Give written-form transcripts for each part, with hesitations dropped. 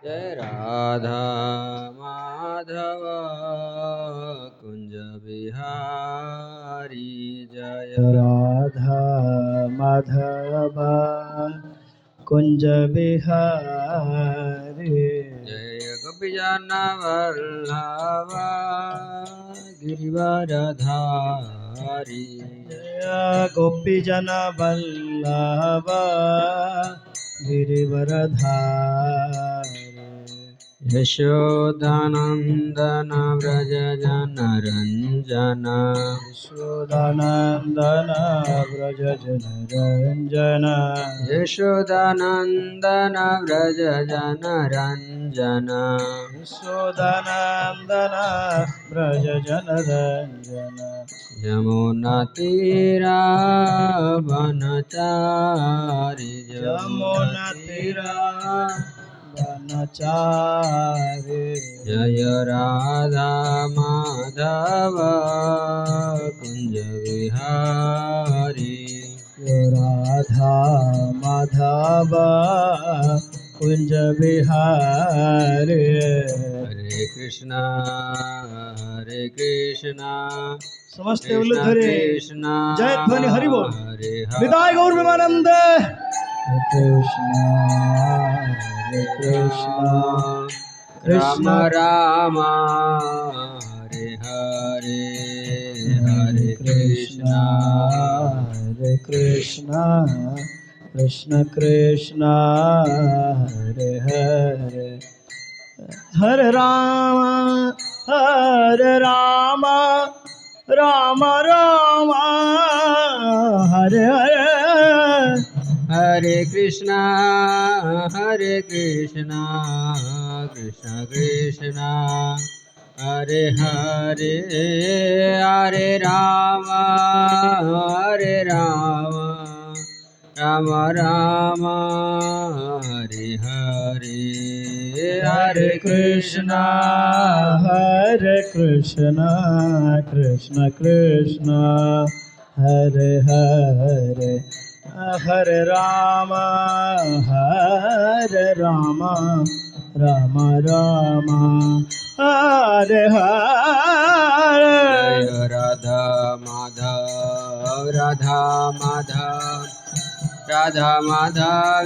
जय राधा माधव कुंज बिहारी जय राधा माधव कुंज बिहारी जय गोपीजन वल्लभ गिरिवरधारी जय गोपीजन वल्लभ गिरिवरधारी यशोदानंदन व्रज जन रंजन यशोदानंदन व्रज जन रंजन यशोदानंदन व्रज जन रंजन यशोदानंदन व्रज जन रंजन यमुना तीरा वनचारि यमुना तीरा वनचारि जय राधा माधव कुंज विहारी राधा माधव कुंज बिहारी हरे कृष्णा समस्त कृष्ण उल्लधरे कृष्ण जय ध्वनि हरि बोल हरे विदाय गौर विमानंद कृष्ण राम कृष्ण राम हरे हरे हरे कृष्ण हरे कृष्ण कृष्ण कृष्ण हरे हरे हरे राम राम राम हरे हरे हरे कृष्णा कृष्ण कृष्ण हरे हरे हरे राम राम राम हरे हरे हरे कृष्णा कृष्ण कृष्ण हरे हरे हरे राम राम राम हरे हरे जय राधा माधव राधा माधव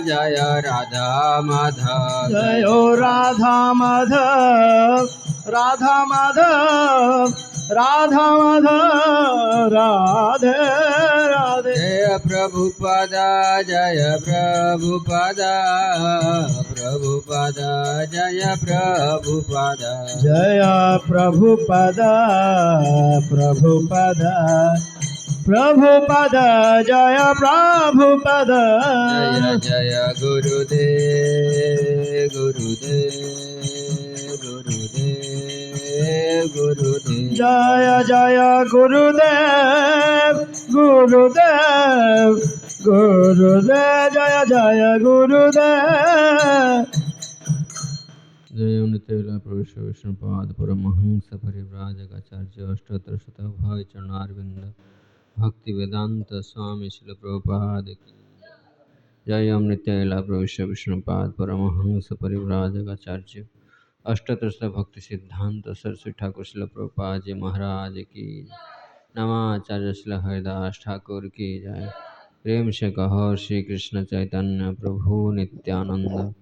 जय राधा माधव जय हो राधा माधव राधा माधव राधा माधव राधे राधे जय प्रभुपदा जय प्रभुपदा जय प्रभुपदा जय प्रभुपद प्रभुपद प्रभुपद जय प्रभुपद जय जय गुरुदेव गुरुदेव जय जय गुरुदेव गुरुदेव गुरुदेव जय जय गुरुदेव जय नित्य पुरुष विष्णुपाद परमहंस परिव्राजकाचार्य अष्टोत्तर शतभाई चरणारविंद भक्ति वेदांत स्वामी शिल प्रभुपाद की जय ओम नित्य पुरुष विष्णुपाद परमहंस परिव्राजकाचार्य अष्टोत्तर भक्ति सिद्धांत सरस्वती ठाकुर शिल प्रभुपाद जी महाराज की नमाचार्य शिल हरिदास ठाकुर की जय प्रेम से कहो श्री कृष्ण चैतन्य प्रभु नित्यानंद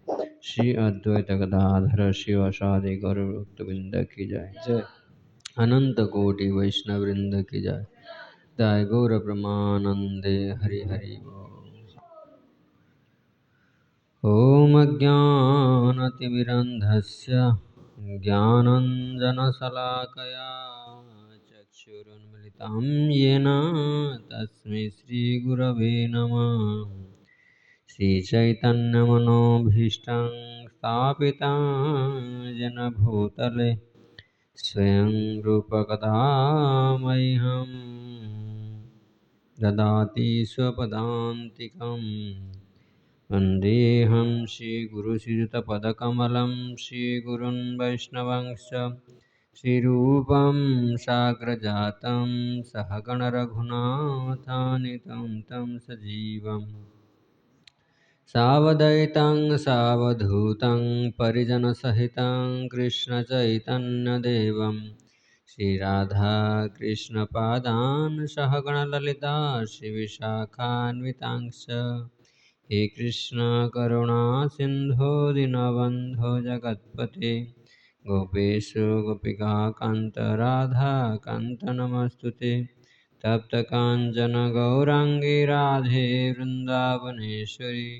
श्री अद्वैत गदाधर शिवासादि गौरवृंद की जय जय अनंत कोटि वैष्णव वृंद की जय जय गौर ब्रह्मानंदे हरि हरि ओम अज्ञानतिमिरन्धस्य ज्ञानञ्जनशलाकया चक्षुरुन्मिलितं येन तस्मै श्रीगुरवे नमः श्रीचैतन्यमनोभीष्टं स्थापितं येन भूतले स्वयं रूपकदा मह्यं ददाति स्वपदान्तिकम् वन्देऽहं श्रीगुरुश्रीयुतपदकमलं श्रीगुरुन् वैष्णवंश्च श्रीरूपं साग्रजातं सहगणरघुनाथानितं तं सजीवं सावधैतं सावधूतं परिजनसहितं कृष्णचैतन्यदेवं श्रीराधाकृष्णपादान् सहगणललिता श्रीविशाखान्वितांश्च हे कृष्ण करुणा सिन्धो दीनबन्धो जगत्पते गोपेश गोपिका कान्त राधा कान्त नमस्तुते तप्तकाञ्चन गौराङ्गी राधे वृन्दावनेश्वरी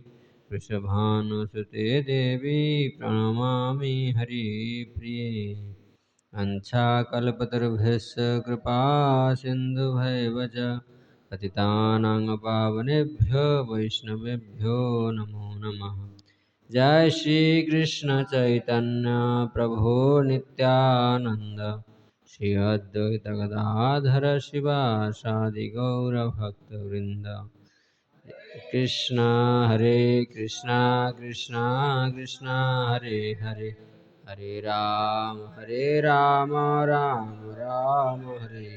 वृषभानुसुते देवी प्रणमामि हरिप्रिये वाञ्छाकल्पतरुभ्यश्च कृपा सिन्धुभैव च पतितानां पावनेभ्यो वैष्णवेभ्यो नमो नमः। जय श्री कृष्ण चैतन्य प्रभु नित्यानंद श्री अद्वैत गदाधर शिवासादि गौरभक्तवृंद कृष्ण हरे कृष्ण कृष्ण कृष्ण हरे हरे हरे राम राम राम हरे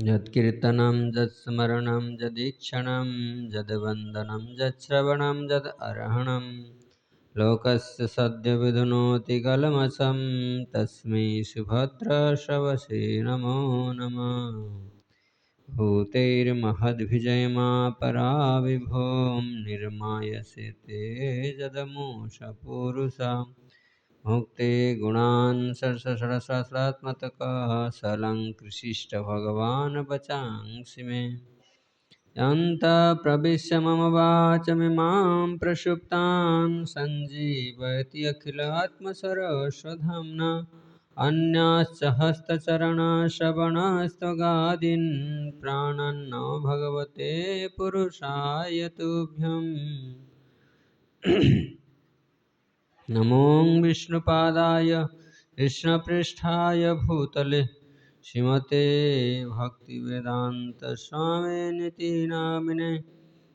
यत्कीर्तनं यत्स्मरणं यदीक्षणं यद्वन्दनं यत्श्रवणं यदर्हणं लोकस्य सद्य विधुनोति कल्मषं तस्मै सुभद्रश्रवसे नमो नमः। भूतैर्महद्भिजयमा पराविभों निर्माय सेते जदमूषपूरुषा मुक्ते गुणान् सरसहस्रात्मतः सलङ्कृशिष्ट भगवान् बचांसि मे यन्तः प्रविश्य मम वाचमिमां प्रसुप्तां सञ्जीवयति अखिलात्मसरस्वधाम्ना अन्याश्च हस्तचरणश्रवणस्त्वगादीन् प्राणन्नो भगवते पुरुषाय तुभ्यम् नमो विष्णुपादाय कृष्णपृष्ठाय भूतले श्रीमते भक्तिवेदान्तस्वामिनिति नामिने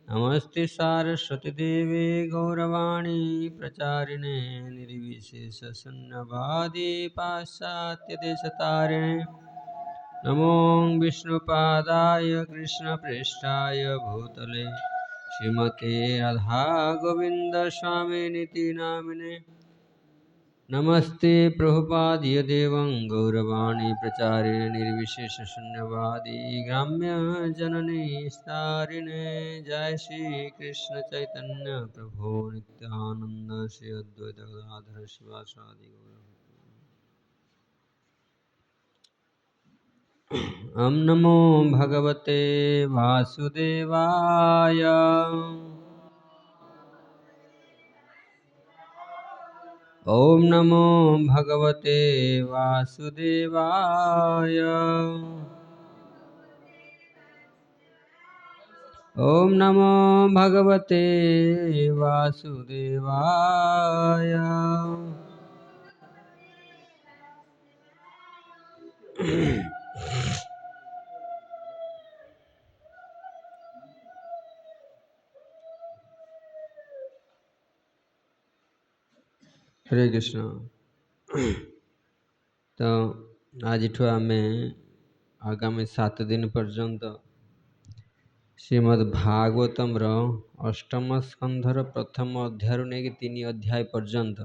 नमस्ते सारस्वतीदेवे गौरवाणी प्रचारिणे निर्विशेषशून्यवादी पाश्चात्यदेशतारिणे नमो विष्णुपादाय कृष्णपृष्ठाय भूतले श्रीमते राधा गोविंद स्वामिनिति नामिने नमस्ते प्रभुपादीय देवं गौरवाणी प्रचारिणे निर्विशेषशून्यवादी ग्राम्य जननी स्तारिणे जय श्री कृष्ण चैतन्य प्रभु नित्यानंद श्री अद्वैत गदाधर शिवासादि गौर ओम नमो भगवते वासुदेवाय ओम नमो भगवते वासुदेवाय ओम नमो भगवते वासुदेवाय हरे कृष्ण। तो आज आम आगामी 7 दिन पर्यंत श्रीमद् भागवतम अष्टम स्कंधर प्रथम अध्याय नहीं 3 अध्याय पर्यंत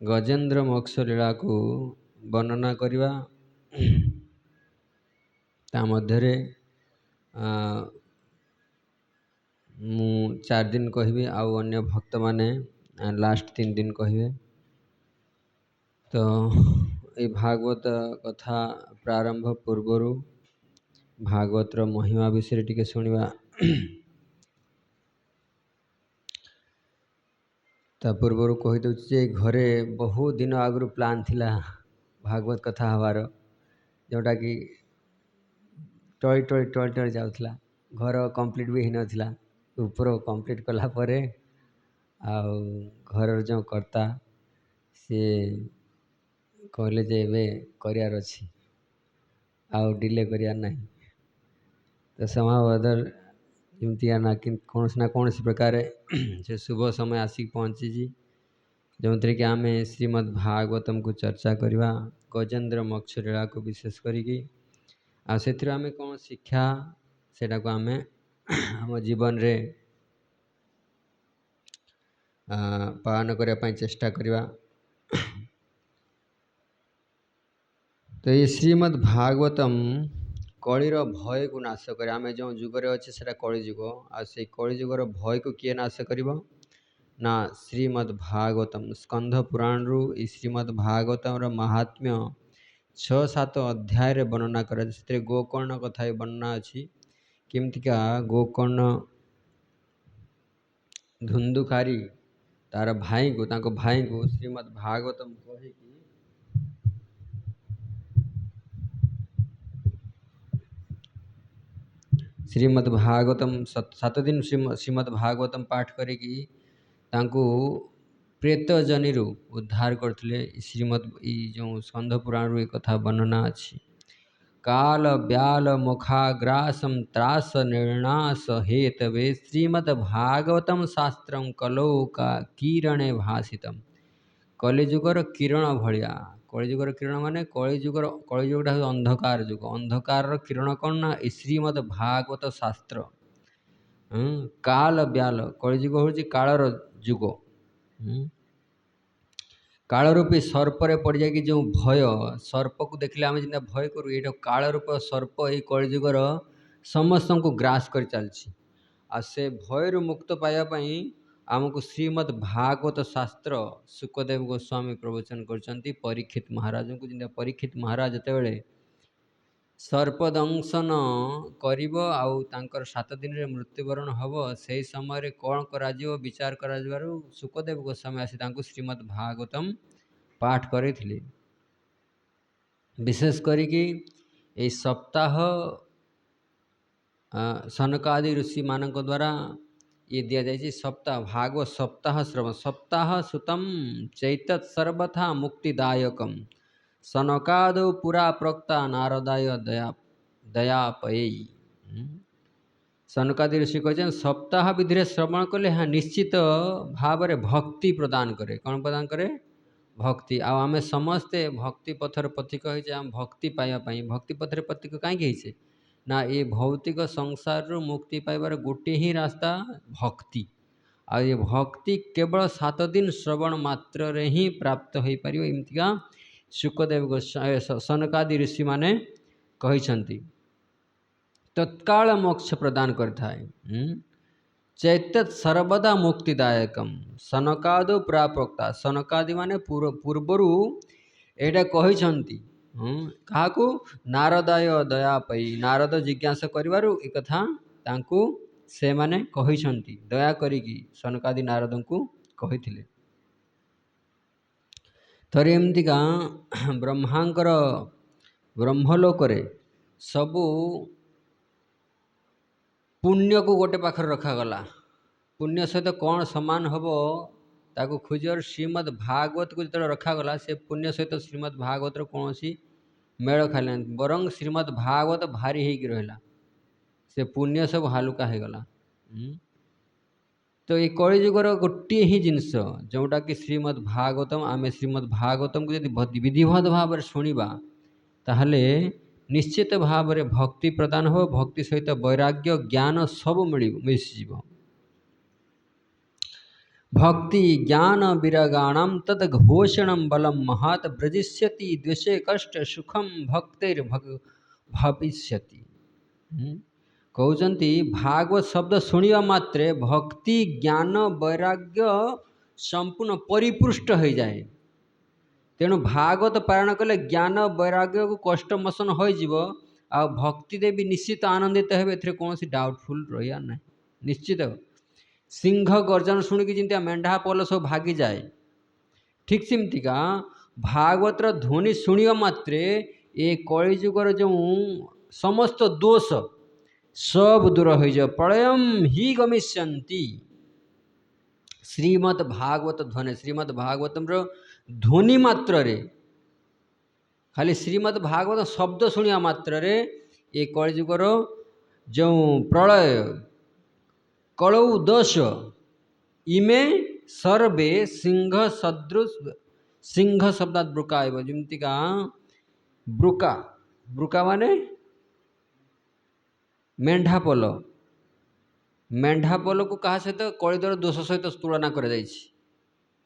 गजेन्द्र मोक्ष लीला को वर्णना करवा ता मध्य मु 4 दिन कहबी आउ अन्य भक्त माने लास्ट 3 दिन कहे। तो ये भागवत कथा प्रारंभ पूर्वर भागवतर महिमा विषय टिके शुणा। ता पूर्वर कहीदे घरे बहुत दिन आगु प्लान थिला भागवत कथा हबार जोटा कि टळी टळी टळी टळी जाउथला घर कंप्लीट भी हिनथिला ऊपर कंप्लीट कला परे घर जो कर्ता सी कहले जे एबे करियार अछि आउ डिले करियार नहीं। तो समाव अदर जमती ना कि कौन ना कौन प्रकार से शुभ समय आसिक पहुँची जो थे कि आम श्रीमद् भागवतम को चर्चा करवा गजेन्द्र मोक्ष लीला को विशेष करी आम कौन शिक्षा सेटा को आमे हम जीवन रे पालन करने चेष्टा करवा। तो ये श्रीमद् भागवतम कलिर भय को नाश करे। आम जो जुगर अच्छे से कलिजुग आ से कलिजुगर भय को किए नाश कर ना श्रीमद् भागवतम स्कंध पुराण रु श्रीमद् भागवतम महात्म्य 6-7 अध्याय रे वर्णना कर। गोकर्ण कथा वर्णना अच्छी केमतिका गोकर्ण धुंधुकारी तार भाई को श्रीमद् भागवतम कही श्रीमद् भागवतम 7 दिन श्रीमद् भागवतम पाठ करी प्रेत जनी उद्धार करते। श्रीमद् जो स्कंध पुराण रू कथा वर्णना अच्छी काल ब्याल मुखाग्रासम त्रास निर्णास हेतवे श्रीमद् भागवतम शास्त्रम कलौ का किरणे भाषितम। कलिजुगर किरण भलिया कलिजुगर किरण माने कलिजुगटा अंधकार जुग अंधकार किरण कौन ना श्रीमद् भागवत शास्त्र। काल ब्याल कलिजुग हूँ कालर जुग काल रूपी सर्पर पड़ जाए जो भय सर्प को देखले आम जितना भय करूँ ये काल रूप सर्प ये कलिजुगर समस्त को ग्रास कर चलती आ से भयर मुक्त पाइबापी आमको श्रीमद् भागवत शास्त्र सुखदेव गोस्वामी प्रवचन करछंती परीक्षित महाराज को। जिंदा परीक्षित महाराज जितेबाला सर्पदंशन करिबो आउ तांकर 7 दिन रे मृत्युवरण हबो से समय कौन करा विचार करा सुखदेव गोस्वामी आसी तांको श्रीमद् भागवतम पाठ करिथिले। विशेष करिकी ए सप्ताह सनकादि ऋषि मानक द्वारा ये दिया जाए सप्ताह भागवत सप्ताह श्रवण सप्ताह सुतम चैतत सर्वथा मुक्तिदायकम सनकादो पुरा प्रोक्ता नारदाय दयापयी। सनकादि ऋषि कहते सप्ताह विधि श्रवण कले हाँ निश्चित भाव में भक्ति प्रदान करे। कौन प्रदान करे? भक्ति। आमे समस्ते भक्ति पथर पथिक होम भक्ति पाइबापी भक्ति पथर पथिक कहीं ना ये भौतिक संसार रू मुक्ति पाइबार गोटे ही रास्ता भक्ति। आ ये भक्ति केवल 7 दिन श्रवण मात्र रे ही प्राप्त हो पार। एमतिका सुखदेव गोस्वामी सनकादि ऋषि माने कहिसंती तत्काल मोक्ष प्रदान करता है। चैतत सर्वदा मुक्तिदायकम सनकादो प्राप्ता सनकादि माने पूर्वरु एटा कहिसंती क्या नारदाय दयापयी नारद जिज्ञासा करिवारु ए कथा तांकु से माने कहिसंती दया करिकी सनकादि नारद को कहिथिले। थरे एमतिका ब्रह्मांकर ब्रह्मलोक रे सबू पुण्य को गोटे पाखर रखागला। पुण्य सहित कौन समान हम ताको खोजर श्रीमद् भागवत को जो रखागला से पुण्य सहित श्रीमद् भागवत कौन सी मेल खाला बरंग श्रीमद् भागवत भारी हो रहा से पुण्य सब हालुका हो गला। तो ये कलिजुगर गोटे ही जिनस जोटा कि श्रीमद् भागवतम आमे श्रीमद् भागवतम को यदि विधिवत भाव शुणा ताहले निश्चित भाव में भक्ति प्रदान हो भक्ति सहित वैराग्य ज्ञान सब मिलि भक्ति ज्ञान विरगाणम तद घोषणम बलम महत ब्रजिष्यति द्वेषे कष्ट सुखम भक्तिर भविष्यति। कहते भागवत शब्द शुणा मात्रे भक्ति ज्ञान वैराग्य संपूर्ण परिपुष्ट हो जाए। तेणु भागवत पारायण कले ज्ञान वैराग्य को कष्ट मोचन हो आ भक्ति देवी निश्चित आनंदित हे कौन डाउटफुल रहा ना निश्चित। सिंह गर्जन शुणिकी जिंदा मेंढा पल सब भागी जाए ठीक सेमतिका भागवतर ध्वनि शुणा मात्रे ये कलिजुगर जो समस्त दोष सब दूर हो जाए प्रलयम ही गमिष्यन्ति। श्रीमद् भागवत ध्वनि श्रीमद् भागवतम ध्वनि मात्र रे खाली श्रीमद् भागवत शब्द शुणा मात्र रे ये कलिजुगर जो प्रलय कलौ दश इमे सर्वे सिंह सदृश सिंह शब्दात ब्रुका जमती का ब्रुका ब्रुका माने ମେଣ୍ଢାପୋଲ, ମେଣ୍ଢାପୋଲକୁ କାହା ସହିତ କଳିଦର ଦୋଷ ସହିତ ତୁଳନା କରାଯାଇଛି।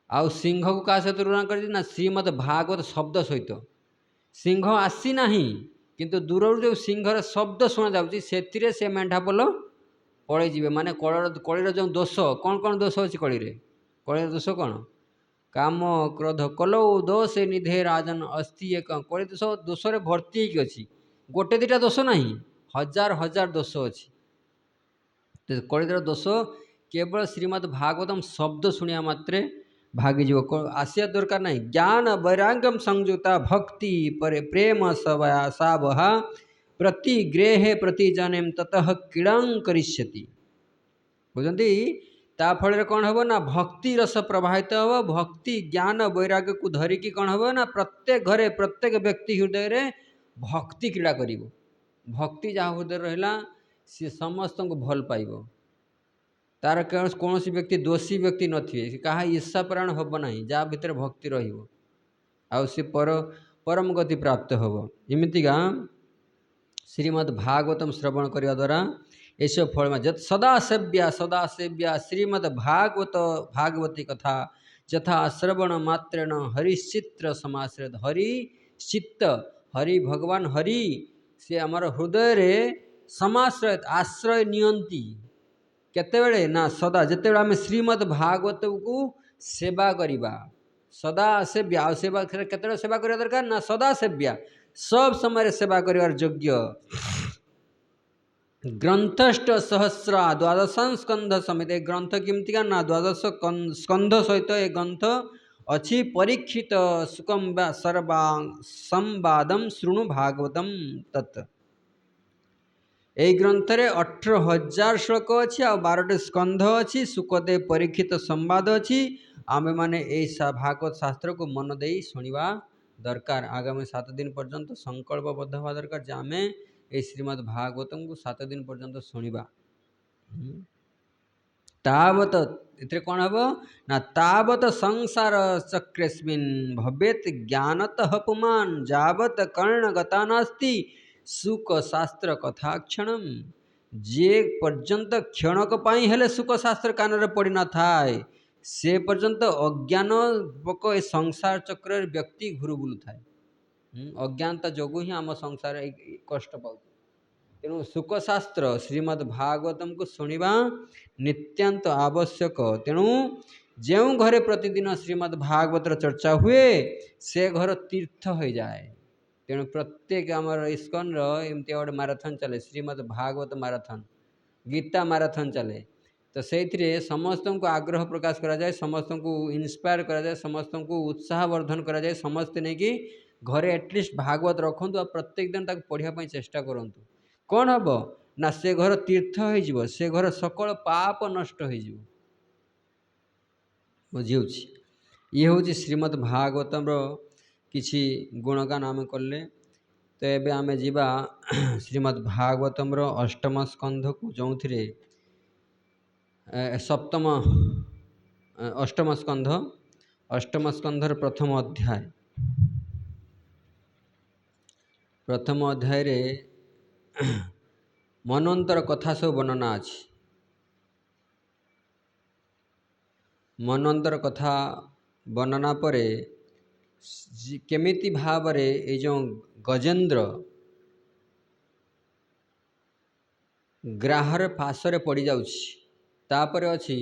ଆଉ ସିଂହକୁ କାହା ସହିତ ତୁଳନା କରାଯାଇଛି ନା ଶ୍ରୀମଦ୍ ଭାଗବତ ଶବ୍ଦ ସହିତ। ସିଂହ ଆସିନାହିଁ କିନ୍ତୁ ଦୂରରୁ ଯେଉଁ ସିଂହର ଶବ୍ଦ ଶୁଣାଯାଉଛି ସେଥିରେ ସେ ମେଣ୍ଢାପୋଲ ପଳେଇଯିବେ। ମାନେ କଳିର ଯେଉଁ ଦୋଷ, କ'ଣ କ'ଣ ଦୋଷ ଅଛି କଳିରେ? କଳିର ଦୋଷ କ'ଣ? କାମ କ୍ରୋଧ କଲୌ ଦୋଷ ନିଧେ ରାଜନ ଅସ୍ତି ଏକ। କଳି ଦୋଷରେ ଭର୍ତ୍ତି ହେଇକି ଅଛି। ଗୋଟେ ଦିଟା ଦୋଷ ନାହିଁ, ହଜାର ହଜାର ଦୋଷ ଅଛି। କଳିର ଦୋଷ କେବଳ ଶ୍ରୀମଦ୍ ଭାଗବତମ୍ ଶବ୍ଦ ଶୁଣିବା ମାତ୍ରେ ଭାଗିଯିବ, ଆସିବା ଦରକାର ନାହିଁ। ଜ୍ଞାନ ବୈରାଗ୍ୟମ ସଂଯୁକ୍ତା ଭକ୍ତି ପରେ ପ୍ରେମ ସାବହା ପ୍ରତି ଗ୍ରେହେ ପ୍ରତି ଜନେମ ତତଃ କ୍ରୀଡ଼ାଂ କରିଷ୍ୟତି। ବୁଝନ୍ତି? ତା ଫଳରେ କ'ଣ ହେବ ନା ଭକ୍ତି ରସ ପ୍ରବାହିତ ହେବ। ଭକ୍ତି ଜ୍ଞାନ ବୈରାଗ୍ୟକୁ ଧରିକି କ'ଣ ହେବ ନା ପ୍ରତ୍ୟେକ ଘରେ ପ୍ରତ୍ୟେକ ବ୍ୟକ୍ତି ହୃଦୟରେ ଭକ୍ତି କ୍ରୀଡ଼ା କରିବ। ଭକ୍ତି ଯାହା ହୃଦୟରେ ରହିଲା ସିଏ ସମସ୍ତଙ୍କୁ ଭଲ ପାଇବ। ତାର କୌଣସି ବ୍ୟକ୍ତି ଦୋଷୀ ବ୍ୟକ୍ତି ନଥିବେ, ସେ କାହା ଈର୍ଷାପରାୟଣ ହେବ ନାହିଁ। ଯାହା ଭିତରେ ଭକ୍ତି ରହିବ ଆଉ ସେ ପରମ ଗତି ପ୍ରାପ୍ତ ହେବ। ଏମିତିକା ଶ୍ରୀମଦ୍ ଭାଗବତମ୍ ଶ୍ରବଣ କରିବା ଦ୍ୱାରା ଏସବୁ ଫଳ ସଦା ସେବ୍ୟା ଶ୍ରୀମଦ୍ ଭାଗବତୀ କଥା ଯଥା ଶ୍ରବଣ ମାତ୍ରେଣ ହରିଚିତ୍ର ସମାଶ୍ରୟ। ହରିଚିତ୍ତ, ହରି ଭଗବାନ ହରି ସେ ଆମର ହୃଦୟରେ ସମାଶ୍ରୟ ଆଶ୍ରୟ ନିଅନ୍ତି। କେତେବେଳେ ନା ସଦା, ଯେତେବେଳେ ଆମେ ଶ୍ରୀମଦ୍ ଭାଗବତକୁ ସେବା କରିବା। ସଦା ସେବ୍ୟା, ଆଉ ସେବା କେତେବେଳେ ସେବା କରିବା ଦରକାର ନା ସଦା ସେବ୍ୟା, ସବ ସମୟରେ ସେବା କରିବାର ଯୋଗ୍ୟ। ଗ୍ରନ୍ଥଷ୍ଟ ସହସ୍ରା ଦ୍ୱାଦଶ ସ୍କନ୍ଧ ସମିତ। ଏ ଗ୍ରନ୍ଥ କେମିତିକା ନା 12 ସ୍କନ୍ଧ ସହିତ ଏ ଗ୍ରନ୍ଥ ଅଛି। ପରୀକ୍ଷିତ ସୁକମ୍ ସମ୍ବାଦମ୍ ଶୃଣୁ ଭାଗବତମ୍ ତତ୍। এই ଗ୍ରନ୍ଥରେ 18,000 ଶ୍ଲୋକ ଅଛି ଆଉ 12ଟି ସ୍କନ୍ଧ ଅଛି। ସୁକଦେବ ପରୀକ୍ଷିତ ସମ୍ବାଦ ଅଛି। ଆମେମାନେ ଏହି ଭାଗବତ ଶାସ୍ତ୍ରକୁ ମନ ଦେଇ ଶୁଣିବା ଦରକାର। ଆଗାମୀ 7 ଦିନ ପର୍ଯ୍ୟନ୍ତ ସଂକଳ୍ପବଦ୍ଧ ହେବା ଦରକାର ଯେ ଆମେ এই ଶ୍ରୀମଦ୍ ଭାଗବତଙ୍କୁ 7 ଦିନ ପର୍ଯ୍ୟନ୍ତ ଶୁଣିବା। ତାବତ ଏଥିରେ କ'ଣ ହେବ ନା ତାବତ ସଂସାର ଚକ୍ରେସ୍ମିନ୍ ଭବେତ୍ ଜ୍ଞାନତଃ ପୁମାନ୍ ଯାବତ କର୍ଣ୍ଣ ଗତା ନାସ୍ତି ସୁକ ଶାସ୍ତ୍ର କଥା କ୍ଷଣମ୍। ଯେ ପର୍ଯ୍ୟନ୍ତ କ୍ଷଣକ ପାଇଁ ହେଲେ ସୁକ ଶାସ୍ତ୍ର କାନରେ ପଡ଼ିନଥାଏ ସେ ପର୍ଯ୍ୟନ୍ତ ଅଜ୍ଞାନ ପୋକ ଏ ସଂସାର ଚକ୍ରରେ ବ୍ୟକ୍ତି ଘୁରୁ ବୁଲୁଥାଏ। ଅଜ୍ଞାନତା ଯୋଗୁଁ ହିଁ ଆମ ସଂସାର କଷ୍ଟ ପାଉଛି। ତେଣୁ ସୁକଶାସ୍ତ୍ର ଶ୍ରୀମଦ୍ ଭାଗବତଙ୍କୁ ଶୁଣିବା ନିତ୍ୟାନ୍ତ ଆବଶ୍ୟକ। ତେଣୁ ଯେଉଁ ଘରେ ପ୍ରତିଦିନ ଶ୍ରୀମଦ୍ ଭାଗବତର ଚର୍ଚ୍ଚା ହୁଏ ସେ ଘର ତୀର୍ଥ ହୋଇଯାଏ। ତେଣୁ ପ୍ରତ୍ୟେକ ଆମର ଇସ୍କନର ଏମିତି ଗୋଟେ ମାରାଥନ୍ ଚାଲେ, ଶ୍ରୀମଦ୍ ଭାଗବତ ମାରାଥନ୍, ଗୀତା ମାରାଥନ୍ ଚାଲେ। ତ ସେଇଥିରେ ସମସ୍ତଙ୍କୁ ଆଗ୍ରହ ପ୍ରକାଶ କରାଯାଏ, ସମସ୍ତଙ୍କୁ ଇନ୍ସପାୟାର କରାଯାଏ, ସମସ୍ତଙ୍କୁ ଉତ୍ସାହ ବର୍ଦ୍ଧନ କରାଯାଏ। ସମସ୍ତେ ନେଇକି ଘରେ ଆଟଲିଷ୍ଟ ଭାଗବତ ରଖନ୍ତୁ ଆଉ ପ୍ରତ୍ୟେକ ଦିନ ତାକୁ ପଢ଼ିବା ପାଇଁ ଚେଷ୍ଟା କରନ୍ତୁ। କ'ଣ ହେବ ନା ସେ ଘର ତୀର୍ଥ ହୋଇଯିବ, ସେ ଘର ସକଳ ପାପ ନଷ୍ଟ ହୋଇଯିବ। ବୁଝିହେଉଛି? ଇଏ ହେଉଛି ଶ୍ରୀମଦ୍ ଭାଗବତର କିଛି ଗୁଣଗାନ ଆମେ କଲେ। ତ ଏବେ ଆମେ ଯିବା ଶ୍ରୀମଦ୍ ଭାଗବତର ଅଷ୍ଟମ ସ୍କନ୍ଧକୁ, ଯେଉଁଥିରେ ଅଷ୍ଟମ ସ୍କନ୍ଧର ପ୍ରଥମ ଅଧ୍ୟାୟ। ପ୍ରଥମ ଅଧ୍ୟାୟରେ ମନ୍ୱନ୍ତର କଥା ସବୁ ବର୍ଣ୍ଣନା ଅଛି। ମନ୍ୱନ୍ତର କଥା ବର୍ଣ୍ଣନା ପରେ କେମିତି ଭାବରେ ଏଇ ଯେଉଁ ଗଜେନ୍ଦ୍ର ଗ୍ରାହର ପାଶରେ ପଡ଼ିଯାଉଛି, ତାପରେ ଅଛି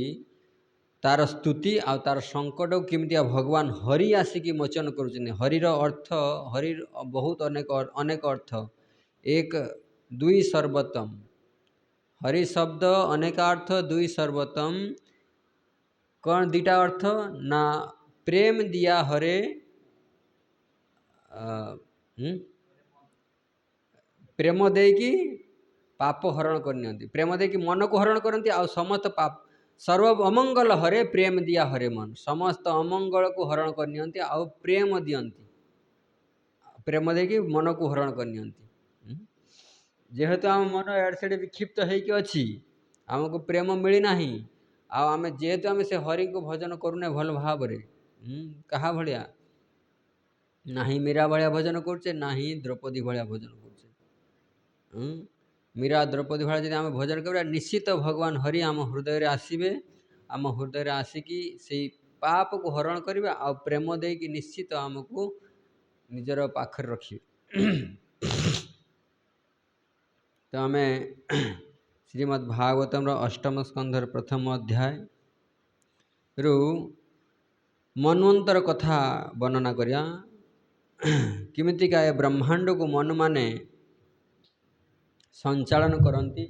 ତାର ସ୍ତୁତି ଆଉ ତାର ସଙ୍କଟକୁ କେମିତିଆ ଭଗବାନ ହରି ଆସିକି ମୋଚନ କରୁଛନ୍ତି। ହରିର ଅର୍ଥ, ହରିର ବହୁତ ଅନେକ ଅର୍ଥ। ଏକ ଦୁଇ ସର୍ବୋତ୍ତମ, ହରି ଶବ୍ଦ ଅନେକାର୍ଥ, ଦୁଇ ସର୍ବୋତ୍ତମ। କ'ଣ ଦୁଇଟା ଅର୍ଥ ନା ପ୍ରେମ ଦିଆ ହରେ, ପ୍ରେମ ଦେଇକି ପାପ ହରଣ କରିନିଅନ୍ତି, ପ୍ରେମ ଦେଇକି ମନକୁ ହରଣ କରନ୍ତି। ଆଉ ସମସ୍ତ ପାପ ସର୍ବ ଅମଙ୍ଗଳ ହରେ ପ୍ରେମ ଦିଆ ହରେ ମନ। ସମସ୍ତ ଅମଙ୍ଗଳକୁ ହରଣ କରିନିଅନ୍ତି ଆଉ ପ୍ରେମ ଦିଅନ୍ତି, ପ୍ରେମ ଦେଇକି ମନକୁ ହରଣ କରିନିଅନ୍ତି। ଯେହେତୁ ଆମ ମନ ଏଆଡ଼େ ସେଆଡ଼େ ବିକ୍ଷିପ୍ତ ହେଇକି ଅଛି, ଆମକୁ ପ୍ରେମ ମିଳିନାହିଁ, ଆଉ ଆମେ ଯେହେତୁ ଆମେ ସେ ହରିଙ୍କୁ ଭଜନ କରୁନେ ଭଲ ଭାବରେ, କାହା ଭଳିଆ, ନାହିଁ ମୀରା ଭଳିଆ ଭଜନ କରୁଛେ, ନାହିଁ ଦ୍ରୌପଦୀ ଭଳିଆ ଭଜନ କରୁଛେ। मीरा द्रौपदी भाड़ा जब आम भजन कर निश्चित भगवान हरि आम हृदय आसबे आम हृदय आसिकी से पाप को हरण करवा आ प्रेम देकी निश्चित आमको निजर पाखर रखिए। तो आम श्रीमद्भागवतम अष्टम स्कंधर प्रथम अध्याय रु मन्वंतर कथा वर्णना करिया किमितिका ए ब्रह्मांड को मन माने संचालन करती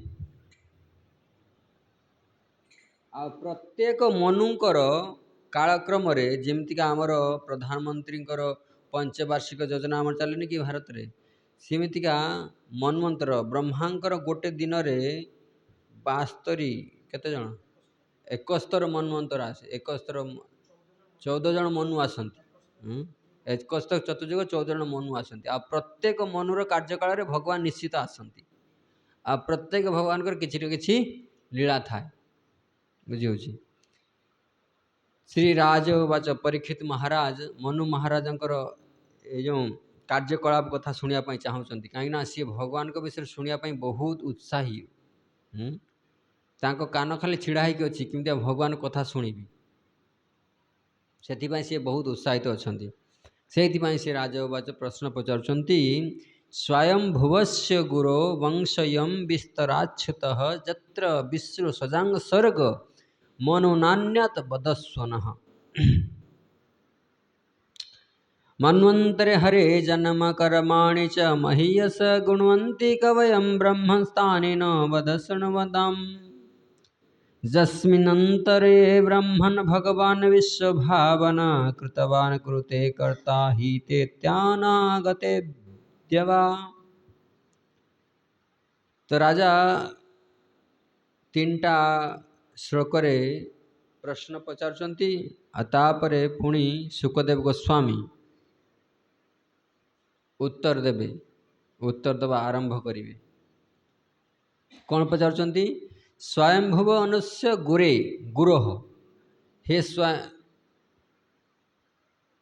आ प्रत्येक मनुकर कालक्रम जमतीका आमर प्रधानमंत्री पंचवार्षिक योजना आम चलनी कि भारत में सेमतीका मन्वंतर ब्रह्मांकर गोटे दिन में 72 केते जन 71 मन्वंतर आसे 71 14 जन मनु आसती 71 चतुर्युग 14 जन मनु आसती आ प्रत्येक मनुर कार्यकाल भगवान निश्चित आसती आ प्रत्येक भगवान किसी न किसी लीला थाए बुझी। श्री राज वाच परीक्षित महाराज मनु महाराज जो कार्यकलाप कथा शुणापी चाहते कहीं सी भगवान को विषय शुणापी बहुत उत्साही कान खाली छिड़ा होगी अच्छी किमती भगवान कथा शुणिबी से सी बहुत उत्साहित अच्छा से राजवाच प्रश्न पचारुंट स्वयं भुवस्य गुरो वंशयम विस्तराच्युत जत्र विश्व सजांग सर्ग मनोनान्यत बदस्वन मन्वंतरे हरे जन्म कर्माणि च महीयस गुणवंती कवयं ब्रह्मस्थानेन वदसणवदाम् जस्मिन्नन्तरे ब्रह्मन् भगवान् विश्वभावना कृतवान् कृते कर्ता हि तेत्यानागते देवा। तो राजा 3टा श्लोक प्रश्न पचारुंट तापरे पुणी सुखदेव गोस्वामी उत्तर देवे उत्तर देवा आरंभ करेंगे। कौन पचारुंट स्वयंभुव अनुष्य गुरे गुरो हे स्वयं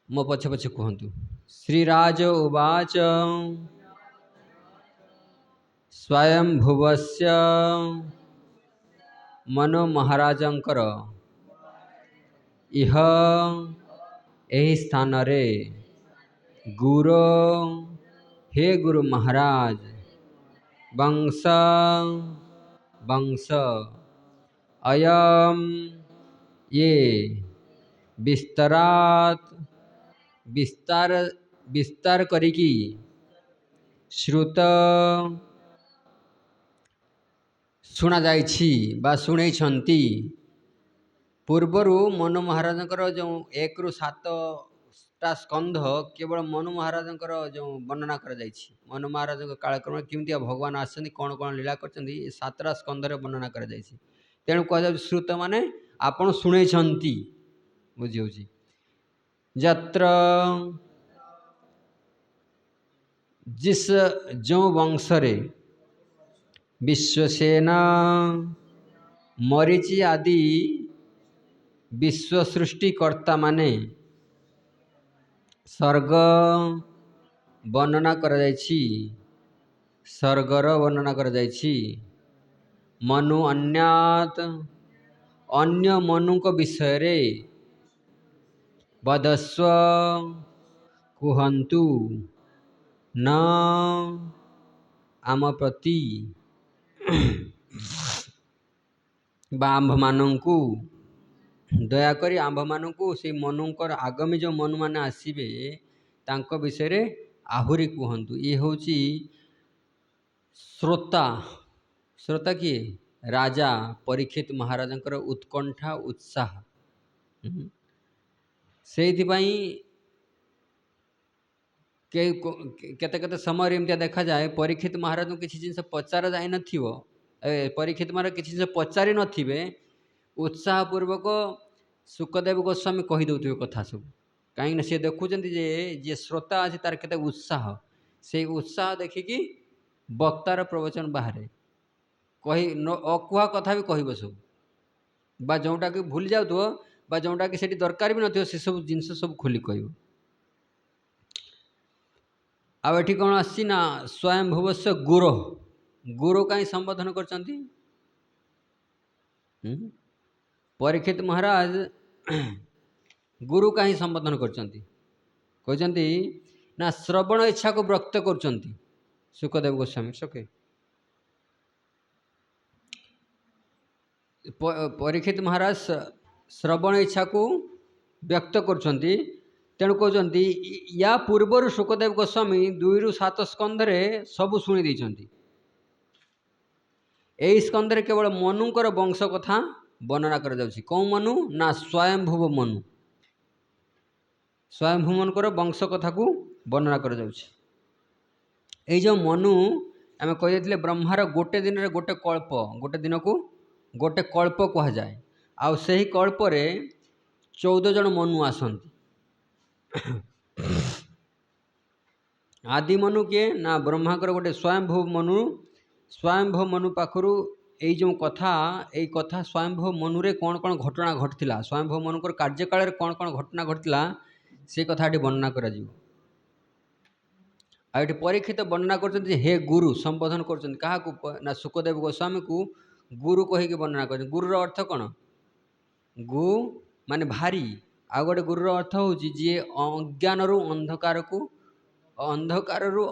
मो पछे पछे कहतु श्रीराज उवाच स्वयंभुवस्य मनो महाराजंकर इह एही स्थान रे गुरो हे गुरु महाराज वंश वंश अयम ये विस्तरात विस्तार विस्तार करिकी श्रुत शुणा जाइछि बा शुणे छंती पूर्वर मनु महाराज जो 1 ରୁ 7टा स्कंध केवल मनु महाराज जो वर्णना कर मनु महाराज कालक्रम केमती भगवान आसछन्ति कौन कौन लीला कर 7टा स्कंध वर्णना कर तेणु कह श्रुत माने आपण शुणे छंती बुझी होची जत्र जिस जो वंश रे विश्वसेना मरीचि आदि विश्व सृष्टिकर्ता माने स्वर्ग वर्णना कर स्वर्गर वर्णना कर मनु अन्यात अन्य मनु को विषय रे वदस्व कुहंतु न आम प्रति आंभ मानू दयाकोरी आंभ मानू से मनुकर आगामी जो मनु माने आसबे तांको विषय रे आहुरी कहतु ये हूँ श्रोता श्रोता किए राजा परीक्षित महाराज उत्कंठा उत्साह से केते केते समय एमती देखा जाए परीक्षित महाराज को किसी जिन पचार जाए न परीक्षित महाराज किसी जिन पचारि नथिबे उत्साहपूर्वक सुखदेव गोस्वामी कहीदे कथा सब कहीं सी देखुं जे श्रोता अच्छे तार केते उत्साह से उत्साह देखिकी वक्तार प्रवचन बाहर कही अकुहा कथा भी कह सब बा जोटा कि भूली जाऊ बा जोटा कि सेठी दरकार भी नथिबो से सब जिनस सब खोली कहब आउ एठी कौन आसी ना स्वयंभुवस्य गुरो गुरु कहीं संबोधन करचंती परीक्षित महाराज गुरु कहीं संबोधन करचंती कहते ना श्रवण इच्छा को व्यक्त करचंती सुखदेव गोस्वामी सके परीक्षित महाराज श्रवण इच्छा को व्यक्त करचंती तेणु कहते या पूर्वर सुखदेव गोस्वामी 2 ରୁ 7 स्कंधरे सबू शुणी देइचंती यही स्कंधरे केवल मनुकर वंश कथा वर्णना कर जाउछि कौ मनु ना स्वयंभुव मनु स्वयंभू मनकर वंश कथा को वर्णना कर जाउछि एई जो मनु आम कही ब्रह्मार गोटे दिन रे गोटे कल्प गोटे दिन को गोटे कल्प कह जाए आउ सही कल्प रे 14 जन मनु आसंती आदि मनु किए ना ब्रह्माकर गोटे स्वयंभू मनु पाखरु एई जो कथा एई कथा स्वयंभू मनु रे कौन कौन घटना घटतिला स्वयंभू मनुकर कार्यकाल रे कौन कौन घटना घटतिला से कथाटी वर्णना करा जीव आ परीक्षित वर्णना कर हे गुरु संबोधन कर ना सुखदेव गोस्वामी को गुरु कहीकि वर्णना कर गुरुर अर्थ कौन गु माने भारी आ गोटे गुरुर अर्थ हूँ जी अज्ञान रु अंधकार को अंधकार रु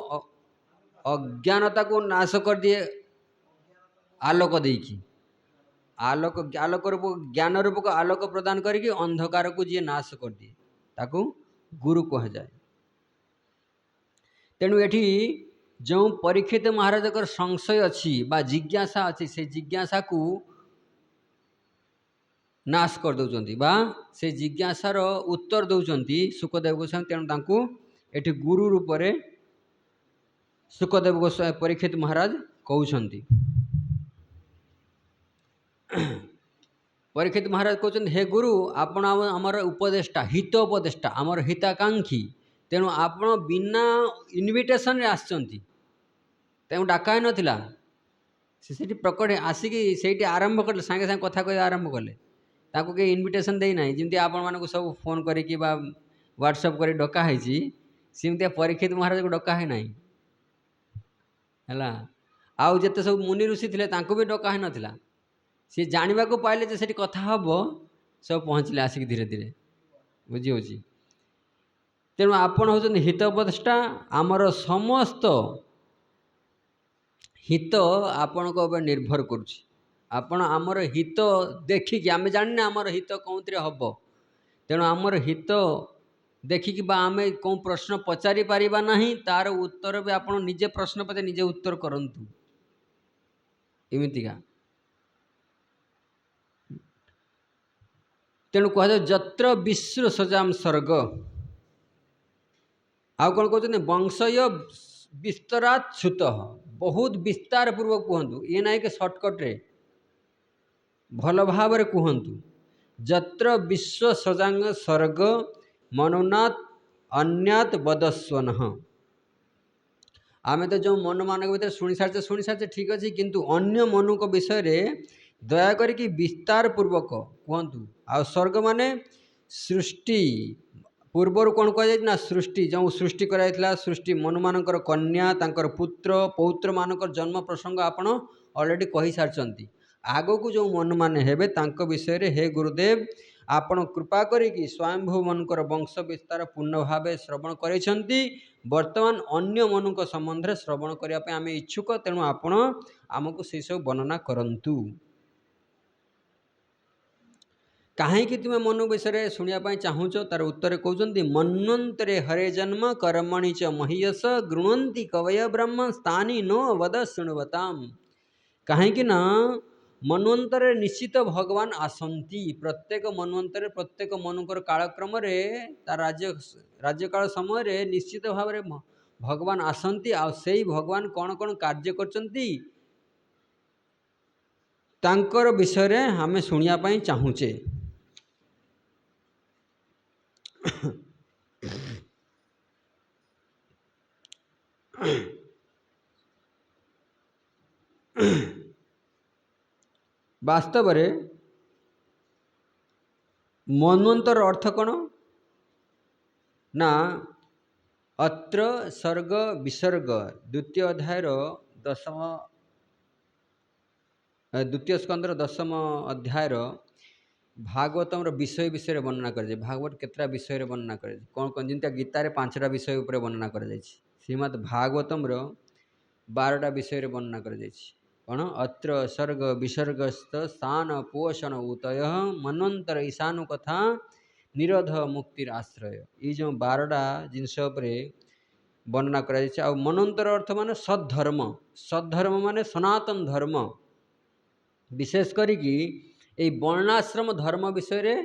अज्ञानता को नाश कर दिए आलोक देकी आलोक आलोक रूप ज्ञान रूप को आलोक प्रदान करके अंधकार को जी नाश कर दिए ताकू गुरु कह जाए तेणु एठी जो परीक्षित महाराज का संशय अच्छी बा जिज्ञासा अच्छी से जिज्ञासा को नाश कर दौरान बा से जिज्ञासार उत्तर दौरान सुखदेव गोस्वामी तेणु तांकु एठी गुरु रूप में सुखदेव गोस्वामी परीक्षित महाराज कहउछंती परीक्षित महाराज कहते हे गुरु आपण आमर उपदेष्टा हितोपदेष्टा आमर हिताकांक्षी तेणु आपण बिना इनविटेशन रे आसचंती तेणु डाका नथिला से प्रकट आसिकी से आरंभ कले सांगे सांगे कथा कह आरंभ कले ताको के इनविटेशन दे ना जमी आपण मानक सब फोन करिकी बा व्हाट्सएप कर डका है सेमती परीक्षित महाराज को डका है नहीं है आउ जिते सब मुनि ऋषि थे भी डका है नाला सी जानवा को पाइले जे सेठी कथा हम सब पहुँचले आसिक धीरे धीरे बुझी हो तेणु आपण हूँ हितोपदेष्टा आमर समस्त हित आपण को निर्भर करुच्ची आपण आमर हित देखिकी आम जाने आमर हित कौन हम तेणु आमर हित देखिकी बा आमे कौन प्रश्न पचारि पारिबा नहीं तार उत्तर भी आप निजे प्रश्न पचारि निजे उत्तर करंतु एमितिका तेणु कह जत्र विश्व सजाम स्वर्ग आउ कौन कहते वंशय विस्तराच्छुत बहुत विस्तार पूर्वक कहतु ये ना कि सर्टकट रे भल भाव कहतु जत्र विश्व सजांग स्वर्ग मनोनाथ अन्यात बदस्वन आमे तो जो मन मान भर शुणी सारे ठीक अच्छे किंतु अन्य मनु को विषय रे दया करिकी विस्तार पूर्वक कहतु आ स्वर्ग माने सृष्टि पूर्वर कौन कह ना सृष्टि जो सृष्टि कराइला सृष्टि मनु मानकर कन्या तांकर पुत्र पौत्र मानकर जन्म प्रसंग आपण ऑलरेडी कही सारी आगो को जो मनु माने हेबे तांको विषय रे हे गुरुदेव आपण कृपा करिकी स्वयंभू मनकर वंश विस्तार पूर्ण भाव श्रवण करेछंती वर्तमान अन्य मनु संबंध में श्रवण करने आम इच्छुक तेणु आपण आमको से सब वर्णना करंतु कहीं तुम्हें मनु विषय शुणापी चाहूच तार उत्तर कहते मन्वंतरे हरे जन्म कर्मणि च महीयस गृणंती कवय ब्रह्म स्थानी नो वद शुणवताम कहीं ना मन्वंतर निश्चित भगवान आसंती प्रत्येक मन्वंतर प्रत्येक मनुकर कालक्रम तार राज्यकाल समय निश्चित भाव में भगवान आसंती आ से भगवान कौन कौन कार्य करचंती तांकर विषय रे हमें शुणिया चाहूचे वास्तव रे मन्वंतर अर्थ कौन ना अत्र सर्ग विसर्ग द्वितीय अध्यायर 10 द्वितीय स्कंदर 10ମ अध्यायर भागवतम विषय विषय वर्णना कर भागवत केतटा विषय वर्णना कर कौन कौन जमी गीतार 5टा विषय उपर वर्णना कर श्रीमद् भागवतम 12टा विषय वर्णना कर कौन अत्र सर्ग विसर्गस्त स्थान पोषण उतय मनवंतर ईशानु कथा निरोध मुक्तिर आश्रय ये जो 12टा जिनस वर्णना कर मनवंतर अर्थ मान सद्धर्म सद्धर्म मान सनातन धर्म विशेष करिकी ए वर्णाश्रम धर्म विषय रे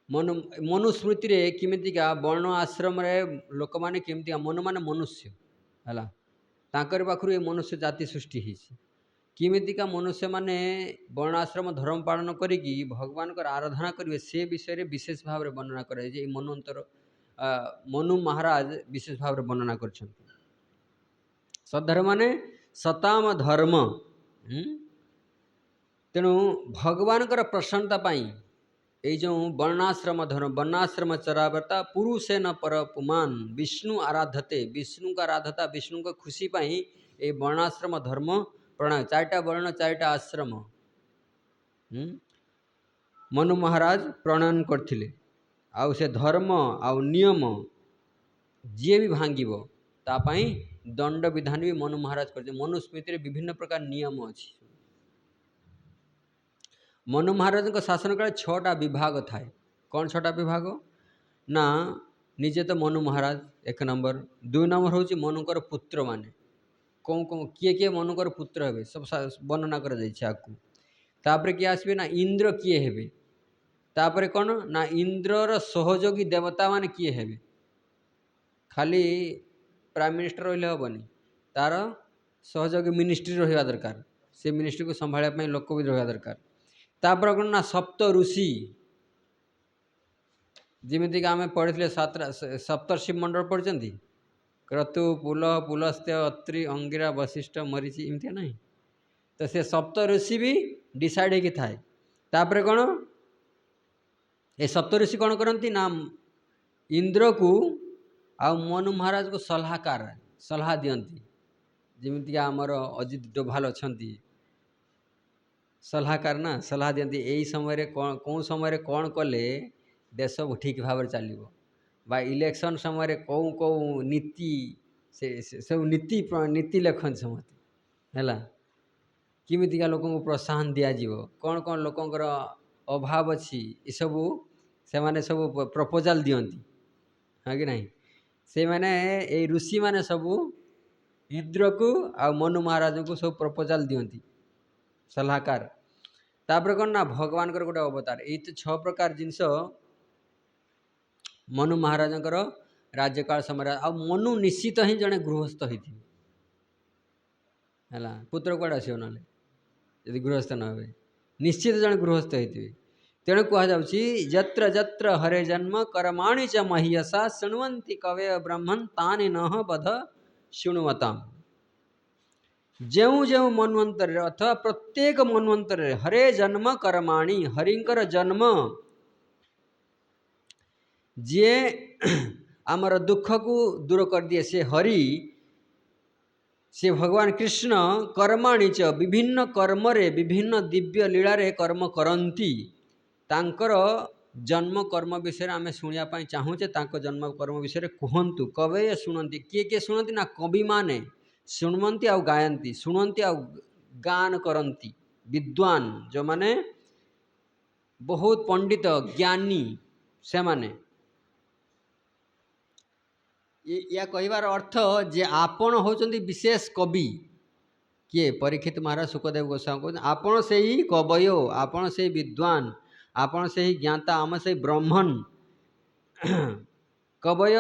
मनुस्मृति रे किमितिका वर्ण आश्रम रे लोक माने किमितिका मनु माने मनुष्य हला ताकर पाखरु ए मनुष्य जाति सृष्टि हिसी किमितिका मनुष्य माने वर्णाश्रम धर्म पालन करिकी भगवान कर आराधना करिवे से विषय रे विशेष भाव रे वर्णना करे जे मनवंतर मनु महाराज विशेष भाव रे वर्णना करछन्ति सद्धर्म माने सताम धर्म तेणु भगवान प्रसन्नता पाई ये जो वर्णाश्रम धर्म वर्णाश्रम चरावर्ता पुरुषे न पर पुमान विष्णु आराधते विष्णु का आराधता विष्णु का खुशी पाई ये वर्णाश्रम धर्म प्रणाम 4टा वर्ण 4टा आश्रम मनु महाराज प्रणयन करथिले आउ से धर्म आउ नियम जी भी भांगिबो ता पाई दंड विधान भी मनु महाराज करते मनुस्मृति रे विभिन्न प्रकार नियम अछि मनु महाराज को शासन काल 6टा विभाग थाए कौन 6टा विभाग ना निजे तो मनु महाराज 1 नंबर 2 नंबर हूँ मनुकर पुत्र माने कौन कौन किए किए मनुकर पुत्र हे सब वर्णना कर तापर किए आसबे ना इंद्र किए हे तापर कौन ना इंद्रर सहयोगी देवता माने किए हे खाली प्राइम मिनिस्टर रही हेनी तार सहयोगी मिनिस्ट्री रहा दरकार से मिनिस्ट्री को संभाळिया लोक भी रहा दरकार तापर कौन ना सप्त ऋषि जमीक आम पढ़ी सप्तर्षि मंडल पढ़ी क्रतु पुल पुलस्त्य अत्रि अंगिरा वशिष्ठ मरीचि इमती नहीं तो से सप्त ऋषि भी डिसाइड होगी थाए तापर कौन ये सप्त ऋषि कौन करती ना इंद्र को आ मनु महाराज को सलाहकार सलाह दियंती जमीक आमर अजित डोभाल अच्छा सलाहकार ना सलाह दियंती यही समय कौन समय कौन कले देश ठीक भाव चलो बा इलेक्शन समय कौ कौ नीति से सब नीति नीति लेखन समझते है किमितिका लोक प्रोत्साहन दिज्व कौन कौन लोकंर अभाव अच्छी ये सबू से माने सब प्रपोजाल दियंती हाँ कि नहीं से माने ए ऋषि माने सबू इंद्र को आ मनु महाराज को सब प्रपोजाल दियंती सलाहकार तापर कौन ना भगवान गोटे अवतार ये तो 6 प्रकार जिनस मनु महाराज राज्यकाल समय आ मनु निश्चित ही जड़े गृहस्थ होती है पुत्र कौड़ आस ना यदि गृहस्थ न हे निश्चित जड़े गृहस्थ होती तेणु कहुच्छी जत्र जत्र हरे जन्म कर्माणि च महीयसा शृण्वन्ति कवय ब्रह्मन् तानि नः बध शृण्वताम् जेउ जेउ मनवंतर अथवा प्रत्येक मनवंतर हरे जन्म कर्माणी हरिंकर जन्म जे आमर दुख को दूर कर दिए से हरि से भगवान कृष्ण कर्माणी च विभिन्न कर्म रे विभिन्न दिव्य लीला रे कर्म करंती तांकर जन्म कर्म विषय आम शुणा चाहूचे जन्म कर्म विषय कहतु कवे शुणती किए किए शुणती ना कवि माने शुणवंती आ गायंती शुणवंती आ गान करती विद्वान जो माने बहुत पंडित ज्ञानी से माने या कहबार अर्थ जे आपण होचंदी विशेष कवि किए परीक्षित महाराज सुखदेव गोस्वामी कहते आपण से ही कवयो आपण से विद्वान आपण से ही ज्ञाता आम से ब्रह्मण कवय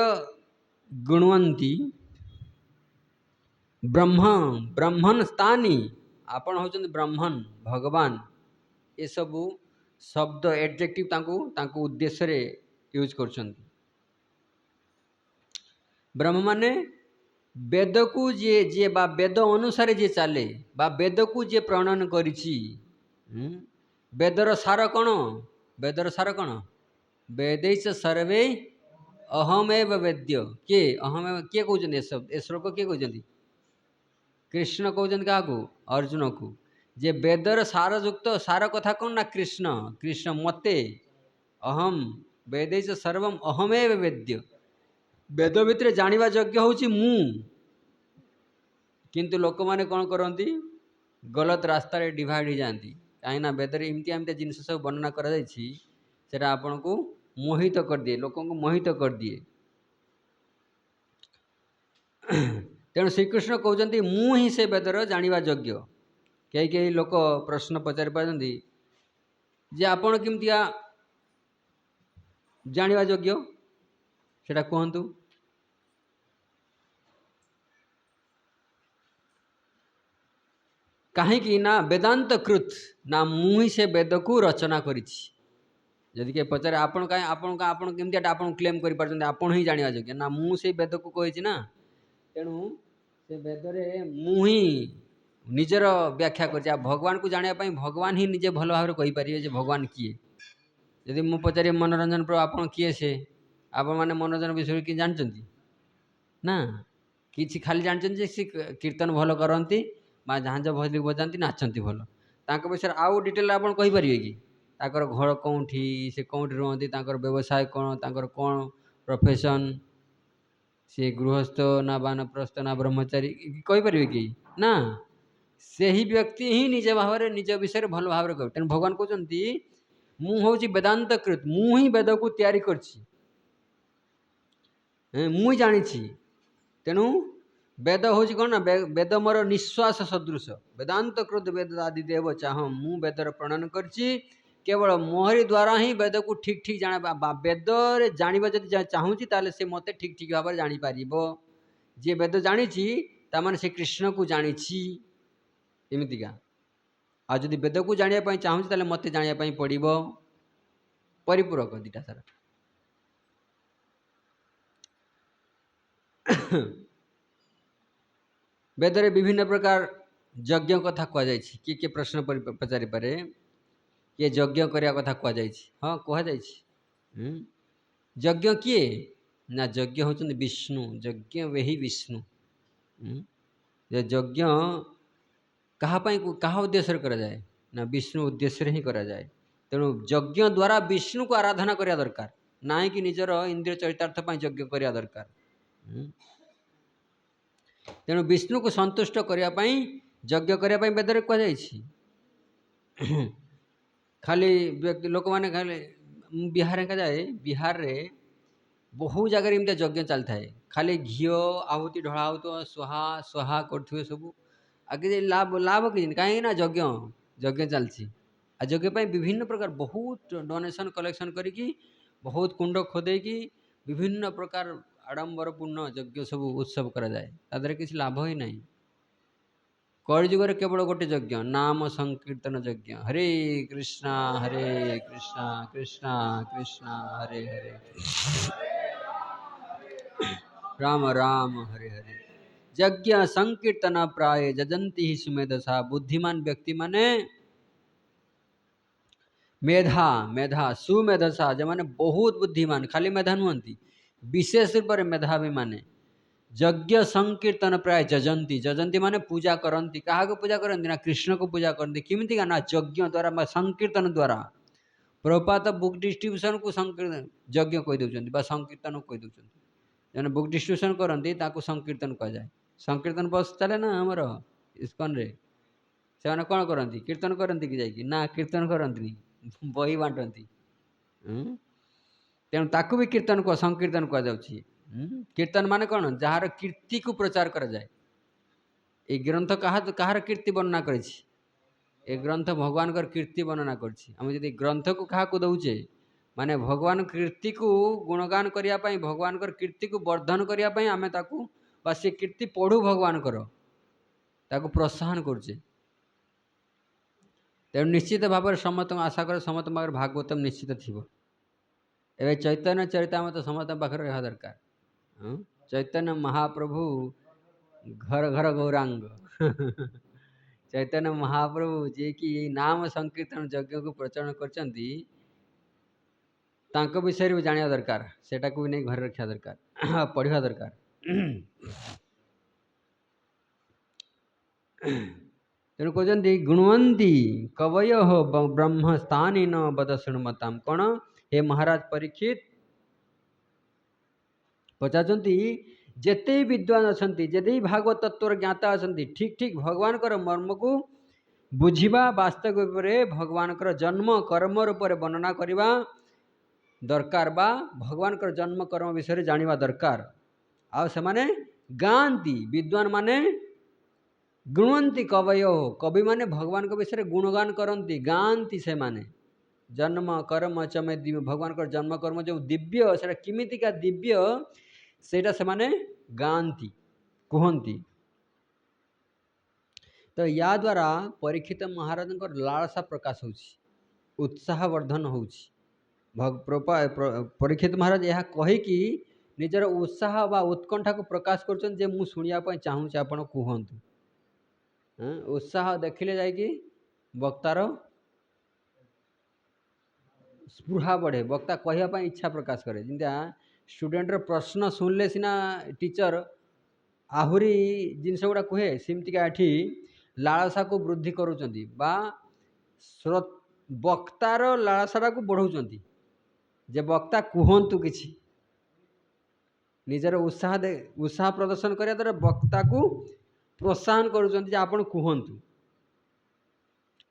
गुणवंती ब्रह्म ब्रह्मण स्थानी आपण होचंदी ब्रह्मण भगवान ये सबू शब्द एडजेक्टिव तांको उद्देश्य रे यूज करछंती ब्रह्म माने वेद को जे बा वेद अनुसार जे चले बा वेद को जे प्रणयन करिछि वेदर सार कौन वेदर सार कौन वेदैश्च सर्वे अहमेव वेद्य किए अहमेव किए कहते ए श्लोक किए कहते कृष्ण कहते क्या अर्जुन को जे वेदर सारयुक्त सार कथा कौन ना कृष्ण कृष्ण मते अहम वेद सर्वम अहमेव वेद्य वेद भितर जानिबा योग्य होची मु किंतु लोक माने कौन करती गलत रास्ता रे डिवाइड हो जाती कहीं वेदर एमती एमती जिन सब वर्णना कर आपन को मोहित कर दिए लोक मोहित कर दिए तेणु श्रीकृष्ण कहते मु ही से वेदर जानिबा योग्य कई कई लोक प्रश्न पचारि पारती जे आपण केमतिया जानिबा योग्य सेटा कहतु कहीं ना वेदांत कृत ना मु ही से वेद को रचना करिछि जदि के पचारे आपण कहीं आपण केमती आपण क्लेम कर पारछन आपण ही जानिबा योग्य ना मु से वेद को कहिछि ना तेणु से वेदरे मु ही निजर व्याख्या कर भगवान को जाना भगवान ही निजे भल भाव कहींपारे भगवान किए जदि मु पचारे मनोरंजन प्रभु आप किए से आपण मैंने मनोरंजन विषय कि जानते ना कि खाली जानते सी कीर्तन भल करती झांझ भजली बजाती नाचती भल विषय आउ डिटेल आप कहींपारे कि ताकर घर कौटी से कौटी रुहति व्यवसाय कौन कौन प्रोफेशन सी गृहस्थ ना वानप्रस्थ ना ब्रह्मचारी कहींपारे कि ना से ही व्यक्ति ही निज भाव निज विषय भल भाव कह तेणु भगवान कहते मु हूँ वेदांत कृत मु ही वेद को तैयारी करछि मु जानी तेणु वेद हूँ कौन ना वेद मोर निश्वास सदृश वेदांत कृत वेद आदि देव चाह मु वेदर प्रणयन करछि केवल मोहरी द्वारा ही वेद को ठीक ठीक जाना वेद जानवा जब चाहूँगी ताले से मत ठीक ठीक भाव जापर जी वेद जानी ताने से कृष्ण को जानी एमतीका आ जदि वेद को जानापी चाहूँगी ताले मत जानापी पड़ो परिपूरक दीटा सारा वेदरे विभिन्न प्रकार यज्ञ कथा कहुई किए प्रश्न पचारि पारे किए यज्ञ करने कथा कहुई हाँ कहुई यज्ञ किए ना यज्ञ होचंदी विष्णु यज्ञ वही विष्णु यज्ञ कहा उद्देश्य करा जाए ना विष्णु उद्देश्य ही करा जाए तेणु यज्ञ द्वारा विष्णु को आराधना करिया दरकार ना कि निजर इंद्रिय चरितार्थ यज्ञ करिया दरकार तेणु विष्णु को संतुष्ट करने यज्ञ करने वेदरे कहुई खाली लोक मैंने खाली बिहार का जाए बिहार रे बहु जगह एमती यज्ञ चलता है खाली घी आहुति ढला हो स्वाहा स्वाहा कर सब आगे लाभ लाभ कि कहीं ना यज्ञ यज्ञ चलती आ यज्ञ विभिन्न प्रकार बहुत डोनेशन कलेक्शन करी बहुत कुंड खोदे विभिन्न प्रकार आडंबरपूर्ण यज्ञ सब उत्सव करा जाए तादर किसी लाभ ही नहीं कलिजुगर केवल गोटे यज्ञ नाम संकीर्तन यज्ञ हरे कृष्णा कृष्णा कृष्णा हरे हरे राम राम हरे हरे यज्ञ संकीर्तन प्राय जजंती ही सुमेधसा बुद्धिमान व्यक्ति माने मेधा मेधा सुमेधसा जो माने बहुत बुद्धिमान खाली मेधा नुहंती विशेष रूप से मेधावी माने यज्ञ संकीर्तन प्राय जजंती जजंती माने पूजा करती क्या पूजा करती ना कृष्ण को पूजा करती किमिति का ना यज्ञ द्वारा संकीर्तन द्वारा प्रभुपाद बुक डिस्ट्रीब्यूशन को संकीर्तन यज्ञ कही दौरान संकीर्तन कही दौरान जो बुक डिस्ट्रीब्यूशन करती संकीर्तन कह जाए संकीर्तन बस चले ना आमर इस्कन रे से कौन करती कीर्तन करती कि जाकि ना कीर्तन करती बही बांटती तेणु ताकू भी कीर्तन कह संकीर्तन कह जाऊँगी कीर्तन माने कौन जार कीर्ति को प्रचार करा जाए ये ग्रंथ कहार कीर्ति वर्णना कर ग्रंथ भगवान कीर्ति वर्णना कर ग्रंथ को क्या दौचे माने भगवान कीर्ति को गुणगान करने भगवान कीर्ति को वर्धन करने आम बा से कीर्ति पढ़ू भगवान ताको प्रोत्साहन करुचे तेणु निश्चित भाव में समस्त आशा कर समस्त भागवतम निश्चित थी ए चैतन्य चरितामृत समस्त पाखे रहा दरकार चैतन्य महाप्रभु घर घर गौरांग चैतन्य महाप्रभु जे कि नाम संकीर्तन यज्ञ को प्रचलन कर विषय भी जाना दरकार सेटा को भी नहीं घर रखा दरकार पढ़ा दरकार तेणु कहते गुणवंती कवय ब्रह्मस्थानी न बद शुणुमताम कौन हे महाराज परीक्षित पचारती जेते विद्वान अच्छा जेते भागवत तत्व ज्ञाता अच्छा ठीक ठीक भगवान मर्म को बुझा वास्तव भगवान जन्म कर्म रूप वर्णना करवा दरकार बा भगवान जन्म कर्म विषय जानिबा दरकार आ से माने गांती विद्वान माने गुणवंती कवय कवि माने भगवान के विषय गुणगान करती गांती से माने जन्म कर्म चमे भगवान का जन्म कर्म जो दिव्य से किमितिका दिव्य सेटा से माने गांती कहती तो या द्वारा परीक्षित महाराज लालसा प्रकाश हो उत्साह वर्धन हो परीक्षित महाराज यह कहीकि निजर उत्साह बा उत्कंठा को प्रकाश कर मु शुणा चाहूँगी आपण कहतु उत्साह देखिले जाकि वक्तार स्पृहा बढ़े वक्ता कहवाई इच्छा प्रकाश करे जिंदा स्टूडेंटर प्रश्न शुणिले सीना टीचर आहुरी जिनस गुड़ा कहे सेमतिका एठी लालसा को वृद्धि करुचंती बा वक्तार लालसा को बढ़ाउचंती जे वक्ता कहतु किछि निजर उत्साह प्रदर्शन करिया द्वारा वक्ता को प्रोत्साहन करुचंती जे आपण कहतु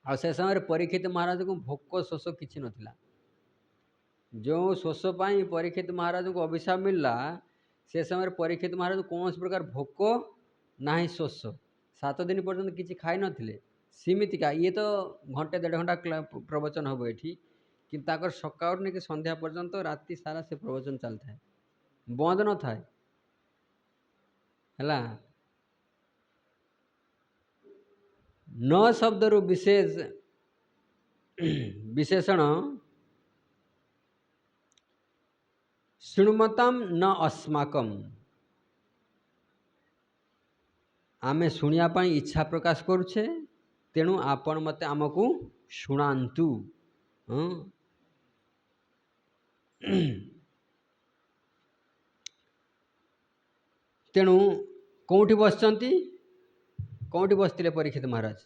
आ से समय परीक्षित महाराज को भोक शोष किछि नथिला जो शोष पाई परीक्षित महाराज को अभिशाप मिलला से समय परीक्षित महाराज कौन प्रकार भोक ना शोष 7 दिन पर्यंत किसी खाई नथिले सीमितिका ये तो घंटे 1.5 घंटा प्रवचन हम ये कि सकाळ नहीं संध्या पर्यंत राति सारा से प्रवचन चलता है बंद न थाए है न शब्द रु विशेषण शुणुमताम न अस्माकम आमे शुणिया पाई इच्छा प्रकाश करुछे तेणु आपण मते आमको शुणांतु तेणु कौटी बसचंती कौटी बसतिले परीक्षित महाराज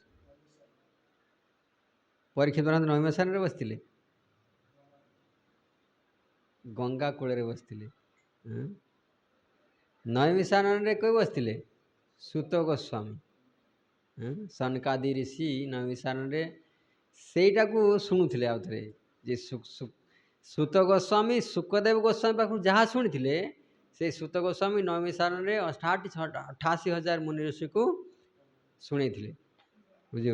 नैमिषारण्य बसतिले गंगा कूल बसतिले नैमिषारण्य कोई बसतिले सूत गोस्वामी सनकादि ऋषि नैमिषारण्य सेटा को शुणुले आउ थे जे सूत गोस्वामी सुखदेव गोस्वामी पाखु जहाँ शुणी से सूत गोस्वामी नैमिषारण्य 88,000 मुनि ऋषि को शुणी बुझे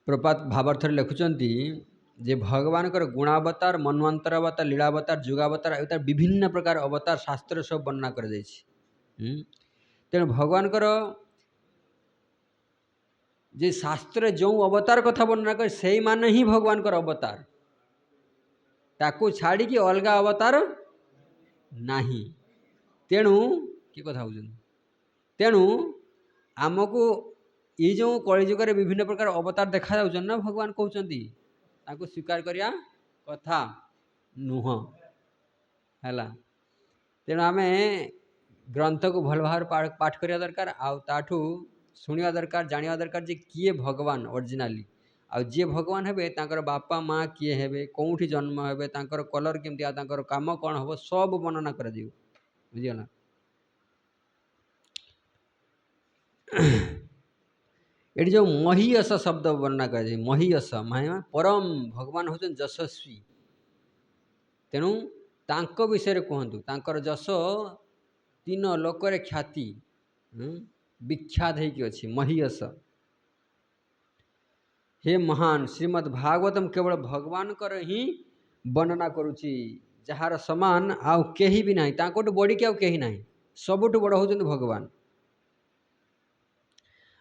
प्रपात भावार्थ लिखुचंती जे भगवान गुणावतार मन्वंतर अवतार लीलावतार जुगावतार अवतार विभिन्न प्रकार अवतार शास्त्र सब वर्णना कर तेणु भगवान जे शास्त्र जो अवतार कथा वर्णना कर से माने ही भगवान अवतार ताकू छाड़ी कि अलगा अवतार नहीं तेणु कि कथा तेणु आमको ये जो कलिजुग विभिन्न प्रकार अवतार देखा जाउछन ना भगवान कहउछंती ताको स्वीकार करिया कथा नुह हैला तेणु आमे ग्रंथ को भल भाव पाठ करिया दरकार आठू शुणिया दरकार जानिया दरकार जे किए भगवान ओरिजिनाली आ जे भगवान हेबे तांकर बापा माँ किए हेबे कौठी जन्म हेबे तांकर कलर केमती तांकर काम कौन हम सब वर्णना कर दियो बुझिगला ये जो महीयस शब्द वर्णना कर महीयस माने परम भगवान होचन यशस्वी तेणु तांको विषय कहतु तांकर जस 3 लोकरे ख्याति विख्यात होगी अच्छी महीयस हे महान श्रीमद् भागवतम केवल भगवान कर ही वर्णना करुची जार समान आउ केही भी नहीं तांकोटू बड़ी के आउ केही नहीं सबुठू बड़ होचन भगवान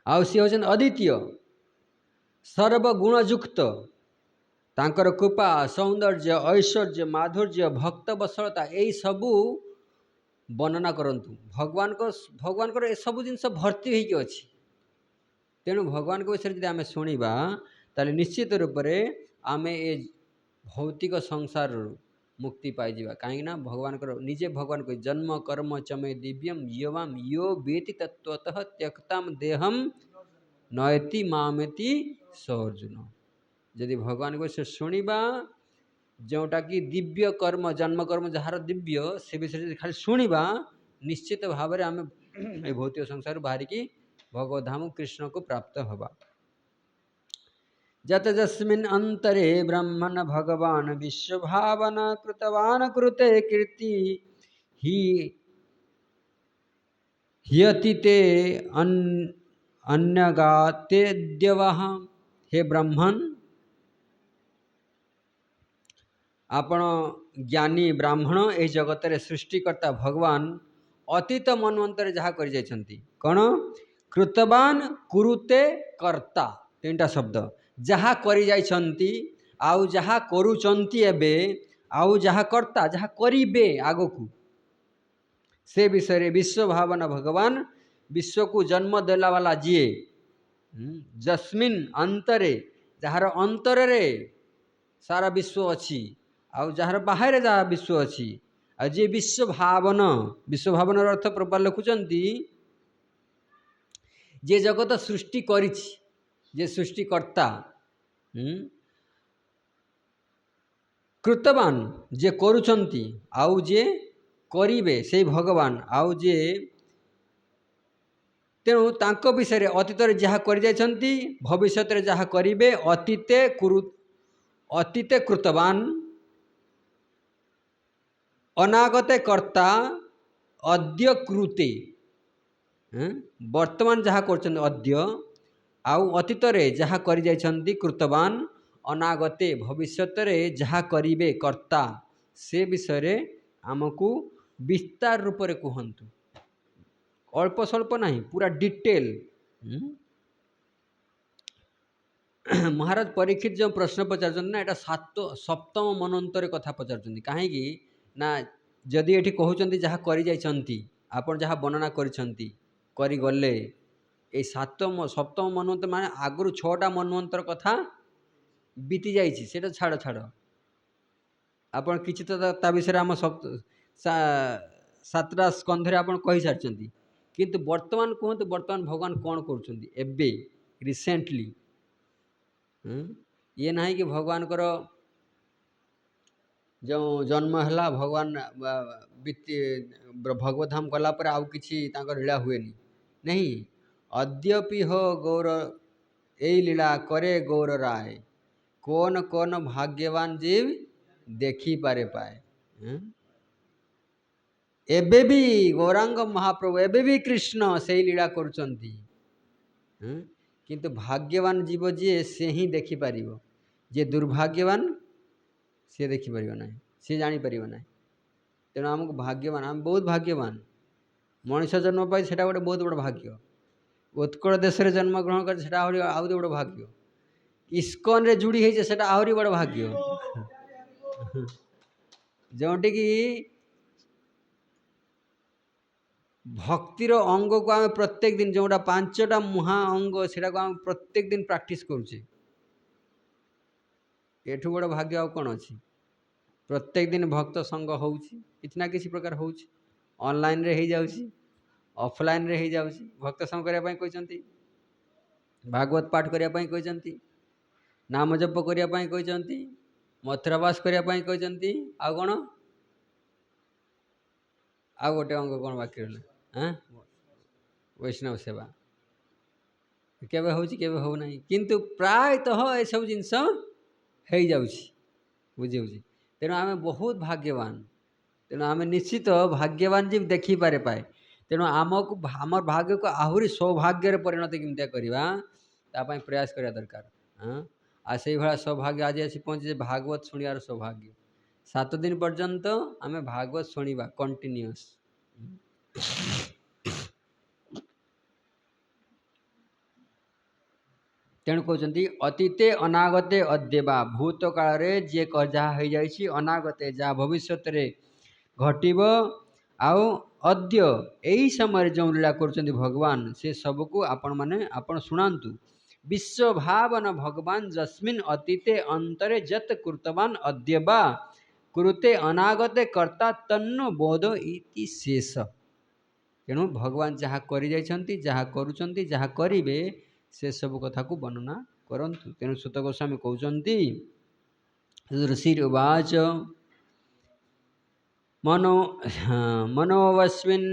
आउ सी होचन अद्वितीय सर्वगुणयुक्त तांकर कृपा सौंदर्य ऐश्वर्य माधुर्य भक्त बसलता यही सबू वर्णना करंतु भगवान को ए सब जिनस भर्ती होइके अछि तेणु भगवान को विषय आम शुणा ताले निश्चित रूप से आम ए भौतिक संसार मुक्ति पाइबा कहीं भगवान निजे भगवान कह जन्म कर्म चमे दिव्यम यवाम यो वेति तत्वतः त्यक्ताम देहम नयति मामेति सर्जुन जदि भगवान को से शुणा जोटा कि दिव्य कर्म जन्म कर्म जार दिव्य से विषय खाली शुणा निश्चित भाव में आम भौतिक संसार बाहर की भगवधाम कृष्ण को प्राप्त हवा जत जस्मिन् अंतरे ब्रह्मण भगवान विश्व भावना कृतवान कृते कीर्ति ही हियतिते अन्यगाते देवः हे ब्राह्मण आपण ज्ञानी ब्राह्मण ए जगत रे सृष्टिकर्ता भगवान अतीत मनवंतर जहाँ कर जाइछंती कौन कृतवान कुरुते कर्ता तीनटा शब्द जहाँ करि जाइछंती आउ जहाँ करूचंती एबे आउ जहाँ कर्ता जहाँ करिबे आगकू से विषय विश्व भावना भगवान विश्व को जन्म देला वाला जीए जस्मिन अंतरे जार अंतर रे सारा विश्व अच्छी आउ जार बाहर जहाँ विश्व अच्छी आ जे विश्व भावना अर्थ प्रपार लिखुचंती जे जगत सृष्टि करिछि जे सृष्टिकर्ता कृतवान जे करूचंती आउ जे करिबे से भगवान आउ जे तेणु तांको विषय अतीत जहाँ कर जाइछंती भविष्यत जहाँ करिबे अतीते कृतवान अनागते कर्ता अद्य कृते वर्तमान जहाँ कर अद्य आउ अतीत जहाँ कर जाइछंती कृतवान अनागते भविष्यत जहाँ करिबे कर्ता से विषय आमको विस्तार रूप से कहतु अल्प स्वल्प नहीं पूरा डिटेल महाराज परीक्षित जो प्रश्न पचार ना यहाँ सप्तम मनंतर कथा पचार कहीं ना जदि ये कहते जहाँ कर आपन जहाँ वर्णना करगले ये सप्तम मनवंतर माने आगु 6टा मनवंतर कथा बीती जाइए छाड़ छाड़ आपन किसी तो विषय आम 7टा स्कंधे आप कही सारी किंतु वर्तमान कहते वर्तमान भगवान कौन कर रिसेंटली ये नहीं कि भगवान कर जो जन्म है भगवान भगवत धाम गलापर आउ कि लीला हुए नहीं अद्यपि हो गौर यही लीला करे गौर राय कौन कौन भाग्यवान जीव देखी पारे पाए एबे भी गौरांग महाप्रभु एबे भी कृष्ण से लीला करुचंती किंतु भाग्यवान जीव जी से ही देखी पारिबो जे दुर्भाग्यवान से देखी पारिबो ना से जानी पारिबो ना तेणु आमको भाग्यवान आम बहुत भाग्यवान मनुष्य जन्म पाई सेटा गोटे बहुत बड़ भाग्य उत्कल देश रे जन्म ग्रहण कर सेटा आहुरी बड़ भाग्य इस्कन रे जुड़ी है सेटा आहुरी बड़ भाग्य जोटी की भक्तिर अंग को आम प्रत्येक दिन जोटा 5टा मुहा अंग से आम प्रत्येक दिन प्रैक्टिस करुचे एठू बड़ भाग्य आ कौन अच्छी प्रत्येक दिन भक्त संग हो किसी ना किसी प्रकार हो ऑनलाइन रे ही जाउची ऑफलाइन रे ही जाउची भक्त संग करने कहते भागवत पाठ करने कहते नाम जप करने कहते मथुरावास करने कहते आ कौन आ गोटे अंग कौन बाकी रहा वैष्णव सेवा केबे होची केबे हो नहीं किंतु प्रायतः ये सब जिनस हो जाउची बुझे तेणु आम बहुत भाग्यवान तेणु आम निश्चित भाग्यवान जीव देखी पारे पाए तेणु आमको आम भाग्य को आहुरी सौभाग्य परिणत केमती करवा तापाई प्रयास करा दरकार आ से भाया सौभाग्य आज आसी पहुँचे भागवत शुणियार सौभाग्य 7 दिन पर्यंत आम भागवत शुणा कंटिन्यूअस तेणु कहते अतीते अनागते अद्यबा भूत काल जे जहाँ हो जाइए अनागते जहाँ भविष्य घटब आउ अद्य यही समय जो लीला कर भगवान से सबको आपण माने आपण शुणातु विश्व भावन भगवान जस्मिन अतीते अंतरे जत कृतवान अद्यबा कुरुते अनागते कर्ता तन्न बोध इति शेष। तेणु भगवान जहाँ करि जाइछन्ति, जहाँ करुछन्ति, जहाँ करिबे से सब कथा को वर्णना करन्तु। तेणु सुत गोस्वामी कहउछन्ति ऋषिर्वाच मनोवस्मिन्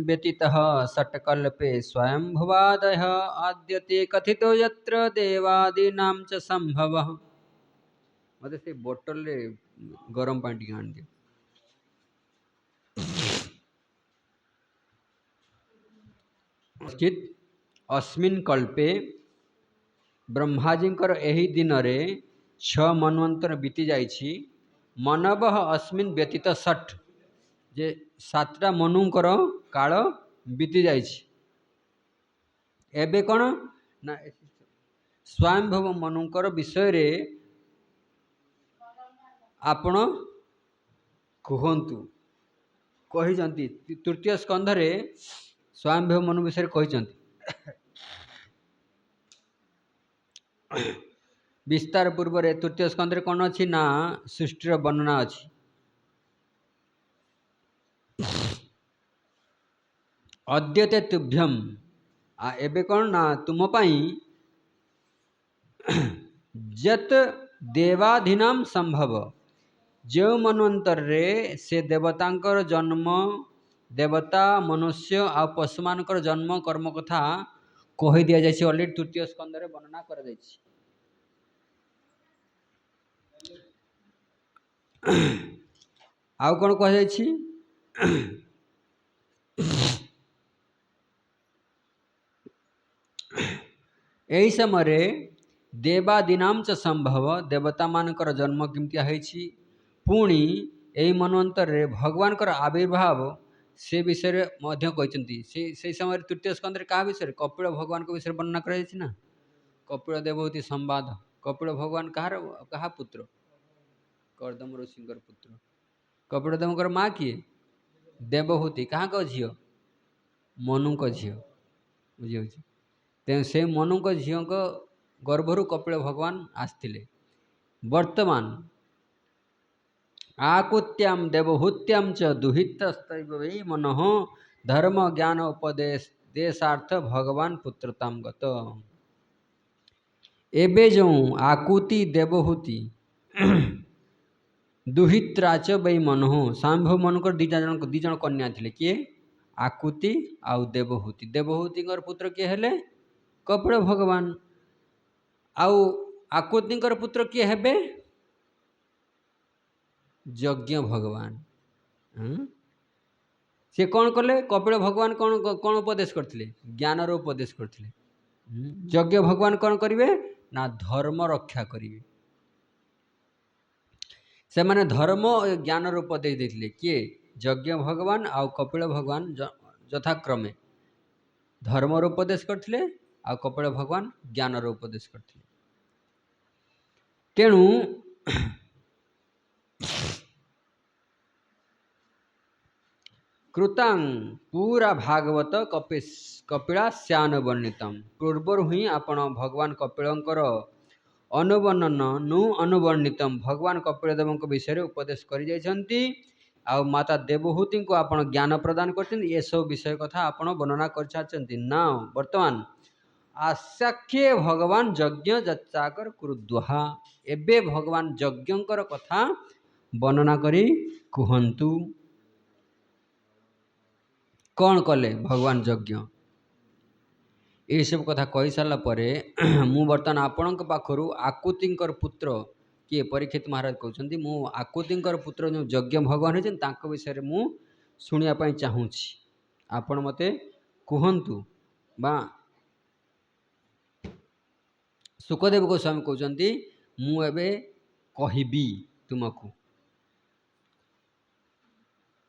व्यतीतः षट्कल्पे स्वयंभुवादयः आद्यते कथितो यत्र देवादीनां च संभवः। मते से बोतल रे गरम पानी टिके आनि दियो। चित अस्मिन् कल्पे ब्रह्माजींकर एही दिन रे 6 मनवंतर बीती जाइछि। मनवः अस्मिन् व्यतीत षट् जे 7टा मनुंकर काल बीती जाइछि। एबे कोन ना स्वयंभव मनुंकर विषय रे आपण कहन्तु कहिजंती। तृतीय स्कंध रे स्वयंभव मनु विषय कहिजंती। विस्तार पूर्व रे तृतीय स्कंध रे कोन अछि ना सृष्टिर वर्णना अछि। अद्यते तुभ्यम आ एबे कोन ना तुम पई जत देवाधीनाम संभव जो मनवंतर रे से देवतांकर जन्म देवता मनुष्य आ पशुमानकर जन्म कर्म कथा कहि दिया जाइछि। ऑलरेडी तृतीय स्कंध रे वर्णना कर जाइछि। आउ कोन कह जाइछि एही समय देवादीनाम च संभव देवता मानकर जन्म केमती होइछि। पुणी एही मनवंतर रे भगवान कर आविर्भाव से विषय रे मध्य कहिसंती। से समय तृतीय स्कंध रे का विषय कपिल भगवान को विषय वर्णना कर जाइछि ना। कपिल देवहूति संवाद। कपिल भगवान कहा पुत्र कर्दम ऋषिंकर पुत्र। कपिल देवकर माँ किए देवहूति कहाँ को झियो मनु को झियो बुझियो। तेणु से मनु को झियो को गर्भरु कपिल भगवान आसथिले। वर्तमान आकुत्याम देवहूत्याम च दुहितस्तैव वै मनः धर्म ज्ञान उपदेश देशार्थ भगवान पुत्रताम गत। एबे जो आकुति देवहूति दुहित्राच वै मनः सांभव मनकर दी जन कन्या थिले किए आकुति आउ देवहूति। देवहूतिकर पुत्र किए हेले कपिल भगवान। आउ आकुतिकर पुत्र किए हेबे यज्ञ भगवान। से कौन कले कपिल भगवान कौन उपदेश करथिले ज्ञान रो उपदेश करथिले। यज्ञ भगवान कौन करिवे ना धर्म रक्षा करिवे। से माने धर्म ज्ञान रो उपदेश देथिले किए यज्ञ भगवान आउ कपिल भगवान यथाक्रमे धर्म रो उपदेश करथिले आउ कपिल भगवान ज्ञान रो उपदेश करथिले। तेणु कृतांग पूरा भागवत कपिलास्यान वर्णितम। पूर्वर हुई आपण भगवान कपिलंकर अनुवर्णन नु अनुवर्णितम भगवान कपिलदेव विषय उपदेश कर जाइछन्ति। आउ माता देवहूति को आपण ज्ञान प्रदान करछन्ति। ये सब विषय कथा आपण वर्णना कर छाछन्ति। ना वर्तमान आसाख्ये भगवान यज्ञ जच्चाकर कुरुद्वहा। एबे भगवान यज्ञकर कथा वर्णना करी कुहन्तु। कौन कले भगवान यज्ञ ये सब कथा कही सारा पर मु बर्तमान आपण पाखरु आकुतिंकर पुत्र किए परीक्षित महाराज कहते मु आकुतिंकर पुत्र जो यज्ञ भगवान होती विषय मु शुणा चाहूँगी। आपण मते कहतु बा सुखदेव गोस्वामी कहते मु एबे कहबी तुमको।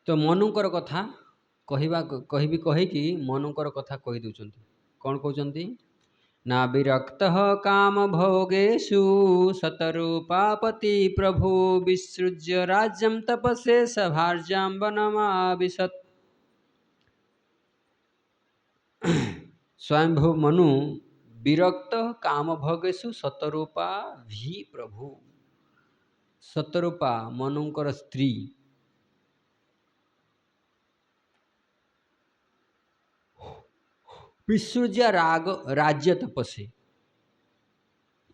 तो मनुकर कथा कहबी कहीकि मनुकर कथा कही दउचंती। कौन कहते ना विरक्त काम भोगेशु शतरूपापति प्रभु विसृज्य राज्यम तपसे सभार्जाम वनमाविशत्। स्वयंभू मनु विरक्त काम भोगेशु शतरूपा भी प्रभु ଶତରୂପା ମନୁଙ୍କର ସ୍ତ୍ରୀ ବିସୃଜ୍ୟ ରାଜ୍ୟ ତପସ୍ୱୀ।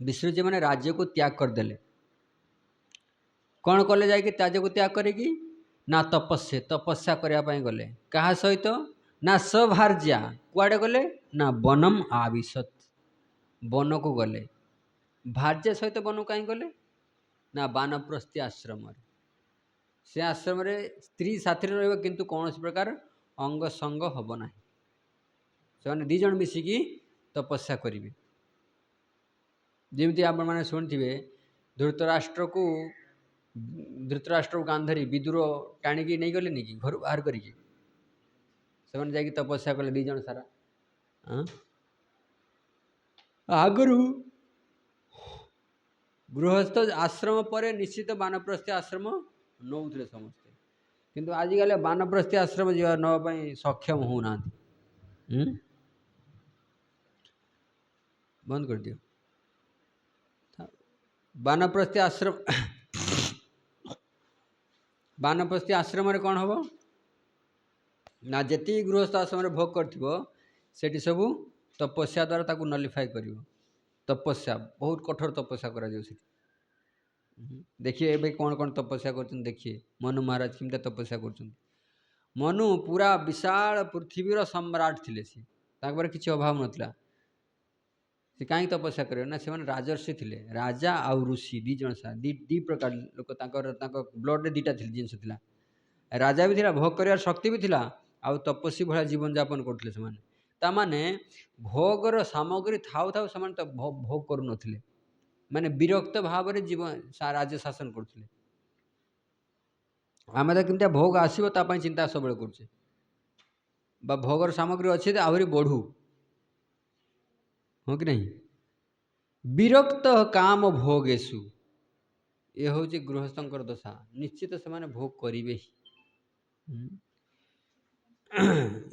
ବିସୃଜ୍ୟ ମାନେ ରାଜ୍ୟକୁ ତ୍ୟାଗ କରିଦେଲେ। କ'ଣ କଲେ ଯାଇକି ରାଜ୍ୟକୁ ତ୍ୟାଗ କରିକି? ନା ତପସ୍ୟା କରିବା ପାଇଁ ଗଲେ। କାହା ସହିତ? ନା ସଭାର୍ଯ୍ୟା। କୁଆଡ଼େ ଗଲେ? ନା ବନମ୍ ଆବିଶତ୍, ବନକୁ ଗଲେ। ଭାର୍ଯ୍ୟା ସହିତ ବନକୁ କାହିଁ ଗଲେ? ନା ବାନପ୍ରସ୍ଥୀ ଆଶ୍ରମରେ। ସେ ଆଶ୍ରମରେ ସ୍ତ୍ରୀ ସାଥିରେ ରହିବ, କିନ୍ତୁ କୌଣସି ପ୍ରକାର ଅଙ୍ଗ ସଙ୍ଗ ହେବ ନାହିଁ। ସେମାନେ 2 ଜଣ ମିଶିକି ତପସ୍ୟା କରିବେ। ଯେମିତି ଆପଣମାନେ ଶୁଣିଥିବେ, ଧୃତରାଷ୍ଟ୍ରକୁ ଗାନ୍ଧାରୀ ବିଦୁର ଟାଣିକି ନେଇଗଲେନି କି ଘରୁ ବାହାର କରିକି। ସେମାନେ ଯାଇକି ତପସ୍ୟା କଲେ 2 ଜଣ ସାରା। ଆଗରୁ ଗୃହସ୍ଥ ଆଶ୍ରମ ପରେ ନିଶ୍ଚିତ ବାନପ୍ରସ୍ଥୀ ଆଶ୍ରମ ନେଉଥିଲେ ସମସ୍ତେ, କିନ୍ତୁ ଆଜିକାଲି ବାନପ୍ରସ୍ଥୀ ଆଶ୍ରମ ନେବା ପାଇଁ ସକ୍ଷମ ହେଉନାହାନ୍ତି। ବନ୍ଦ କରିଦିଅ। ବାନପ୍ରସ୍ଥୀ ଆଶ୍ରମରେ କ'ଣ ହେବ? ନା ଯେତିକି ଗୃହସ୍ଥ ଆଶ୍ରମରେ ଭୋଗ କରିଥିବ, ସେଠି ସବୁ ତପସ୍ୟା ଦ୍ୱାରା ତାକୁ ନଲିଫାଇ କରିବ। ତପସ୍ୟା ବହୁତ କଠୋର ତପସ୍ୟା କରାଯିବ ସେଠି। ଦେଖିବେ ଏବେ କ'ଣ ତପସ୍ୟା କରୁଛନ୍ତି ଦେଖିବେ। ମନୁ ମହାରାଜ କେମିତି ତପସ୍ୟା କରୁଛନ୍ତି। ମନୁ ପୁରା ବିଶାଳ ପୃଥିବୀର ସମ୍ରାଟ ଥିଲେ। ସେ ତାଙ୍କର କିଛି ଅଭାବ ନଥିଲା। ସେ କାହିଁକି ତପସ୍ୟା କରିବେ? ନା ସେମାନେ ରାଜର୍ଷି ଥିଲେ। ରାଜା ଆଉ ଋଷି 2 ଜଣ ସାରା, 2 ପ୍ରକାର ଲୋକ। ତାଙ୍କ ବ୍ଲଡ଼ରେ 2ଟା ଜିନିଷ ଥିଲା। ରାଜା ବି ଥିଲା, ଭୋଗ କରିବାର ଶକ୍ତି ବି ଥିଲା, ଆଉ ତପସ୍ୱୀ ଭଳିଆ ଜୀବନଯାପନ କରୁଥିଲେ ସେମାନେ। ତାମାନେ ଭୋଗର ସାମଗ୍ରୀ ଥାଉ ଥାଉ ସେମାନେ ତ ଭୋଗ କରୁନଥିଲେ। ମାନେ ବିରକ୍ତ ଭାବରେ ରାଜ୍ୟ ଶାସନ କରୁଥିଲେ। ଆମେ ତ କେମିତିଆ ଭୋଗ ଆସିବ ତା ପାଇଁ ଚିନ୍ତା ସବୁବେଳେ କରୁଛେ, ବା ଭୋଗର ସାମଗ୍ରୀ ଅଛି ତ ଆହୁରି ବଢ଼ୁ, ହଁ କି ନାହିଁ? ବିରକ୍ତ କାମ ଭୋଗେଷୁ, ଏ ହେଉଛି ଗୃହସ୍ଥଙ୍କର ଦଶା। ନିଶ୍ଚିତ ସେମାନେ ଭୋଗ କରିବେ ହିଁ।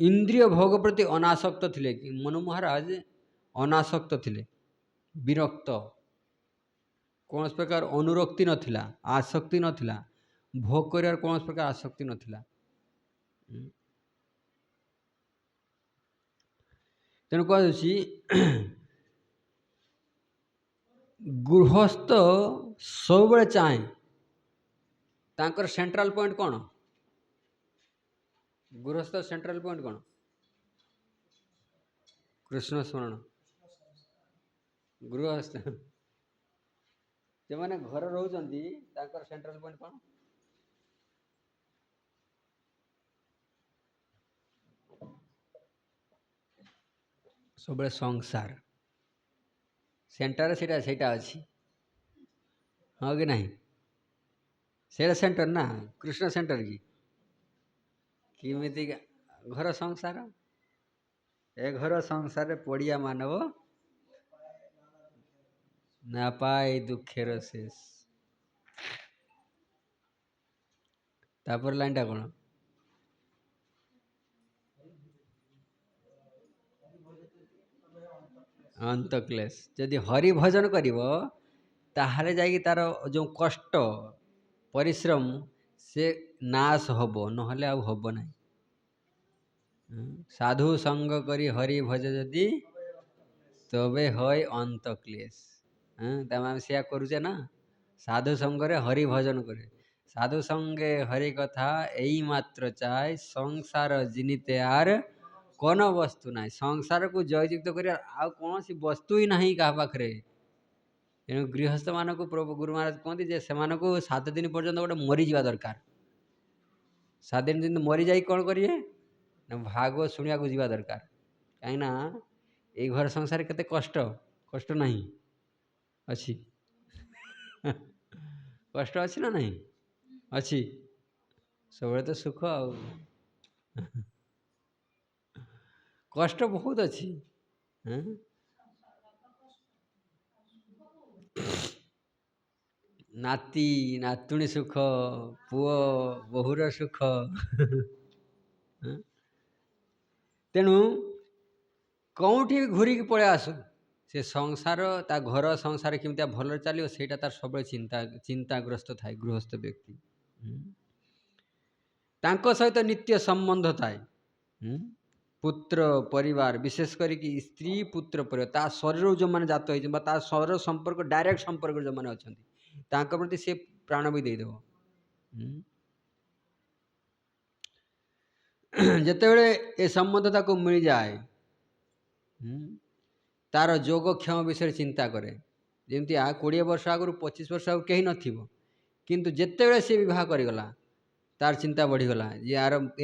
ଇନ୍ଦ୍ରିୟ ଭୋଗ ପ୍ରତି ଅନାସକ୍ତ ଥିଲେ। ମନୁ ମହାରାଜ ଅନାସକ୍ତ ଥିଲେ, ବିରକ୍ତ, କୌଣସି ପ୍ରକାର ଅନୁରକ୍ତି ନଥିଲା, ଆସକ୍ତି ନଥିଲା। ଭୋଗ କରିବାର କୌଣସି ପ୍ରକାର ଆସକ୍ତି ନଥିଲା। ତେଣୁ କୁହାଯାଉଛି ଗୃହସ୍ଥ ସବୁବେଳେ ଚାହେଁ, ତାଙ୍କର ସେଣ୍ଟ୍ରାଲ ପଏଣ୍ଟ କ'ଣ? ଗୃହସ୍ଥ ସେଣ୍ଟ୍ରାଲ ପଏଣ୍ଟ କ'ଣ? କୃଷ୍ଣ ସ୍ମରଣ। ଗୃହସ୍ଥ ସେମାନେ ଘରେ ରହୁଛନ୍ତି, ତାଙ୍କର ସେଣ୍ଟ୍ରାଲ ପଏଣ୍ଟ କ'ଣ? ସବୁବେଳେ ସଂସାର। ସେଣ୍ଟର ସେଇଟା ଅଛି, ହଁ କି ନାହିଁ? ସେଇଟା ସେଣ୍ଟର ନା, କୃଷ୍ଣ ସେଣ୍ଟର କି? କେମିତି ଘର ସଂସାର। ଏ ଘର ସଂସାରରେ ପଡ଼ିଆ ମାନବ ନା ପାଏ ଦୁଃଖର ଶେଷ। ତାପରେ ଲାଇନଟା କ'ଣ? ଅନ୍ତକ୍ଲେଶ। ଯଦି ହରି ଭଜନ କରିବ, ତାହେଲେ ଯାଇକି ତାର ଯେଉଁ କଷ୍ଟ ପରିଶ୍ରମ ସେ ନାଶ ହେବ, ନହେଲେ ଆଉ ହେବ ନାହିଁ। ସାଧୁ ସଙ୍ଗ କରି ହରି ଭଜ ଯଦି, তবে হয় অন্তক্লেশ। তাই আমি সেয়া করুছে না, সাধু সঙ্গরে হরি ভজন করে। সাধু সঙ্গে হরি কথা এই মাত্র চায়, সংসার জিনিতে আর কোন বস্তু নাই। সংসারକୁ ଜୟଯୁକ୍ତ କରିବା ଆଉ କୌଣସି ବସ୍ତୁ ହିଁ ନାହିଁ କାହା ପାଖରେ। ତେଣୁ ଗୃହସ୍ଥମାନଙ୍କୁ ପ୍ରଭୁ ଗୁରୁ ମହାରାଜ କୁହନ୍ତି ଯେ ସେମାନଙ୍କୁ 7 ଦିନ ପର୍ଯ୍ୟନ୍ତ ଗୋଟେ ମରିଯିବା ଦରକାର। 7 ଦିନ ଯେମିତି ମରିଯାଇ କ'ଣ କରିବେ ନା ଭାଗବତ ଶୁଣିବାକୁ ଯିବା ଦରକାର। କାହିଁକିନା এই ଘର ସଂସାରରେ କେତେ କଷ୍ଟ ନାହିଁ? ଅଛି। କଷ୍ଟ ଅଛି ନା ନାହିଁ? ଅଛି। ସବୁବେଳେ ତ ସୁଖ ଆଉ। କଷ୍ଟ ବହୁତ ଅଛି। ନାତି ନାତୁଣୀ ସୁଖ, ପୁଅ ବୋହୂର ସୁଖ। ତେଣୁ କେଉଁଠି ଘୁରିକି ପଳେଇ ଆସୁ, ସେ ସଂସାର ତା ଘର ସଂସାର କେମିତି ଭଲରେ ଚାଲିବ ସେଇଟା ତାର ସବୁବେଳେ ଚିନ୍ତାଗ୍ରସ୍ତ ଥାଏ ଗୃହସ୍ଥ ବ୍ୟକ୍ତି। ତାଙ୍କ ସହିତ ନିତ୍ୟ ସମ୍ବନ୍ଧ ଥାଏ। ପୁତ୍ର ପରିବାର ବିଶେଷ କରିକି ସ୍ତ୍ରୀ ପୁତ୍ର ପରିବାର ତା ଶରୀରରୁ ଯେଉଁମାନେ ଜାତ ହେଇଛନ୍ତି ବା ତା ଶରୀର ସମ୍ପର୍କ ଡାଇରେକ୍ଟ ସମ୍ପର୍କ ଯେଉଁମାନେ ଅଛନ୍ତି ତାଙ୍କ ପ୍ରତି ସେ ପ୍ରାଣ ବି ଦେଇଦେବ। ଯେତେବେଳେ ଏ ସମ୍ବନ୍ଧ ତାକୁ ମିଳିଯାଏ ତାର ଯୋଗକ୍ଷମ ବିଷୟରେ ଚିନ୍ତା କରେ। ଯେମିତି 20 ବର୍ଷ ଆଗରୁ 25 ବର୍ଷ ଆଗରୁ କେହି ନଥିବ, କିନ୍ତୁ ଯେତେବେଳେ ସେ ବିବାହ କରିଗଲା ତାର ଚିନ୍ତା ବଢ଼ିଗଲା ଯେ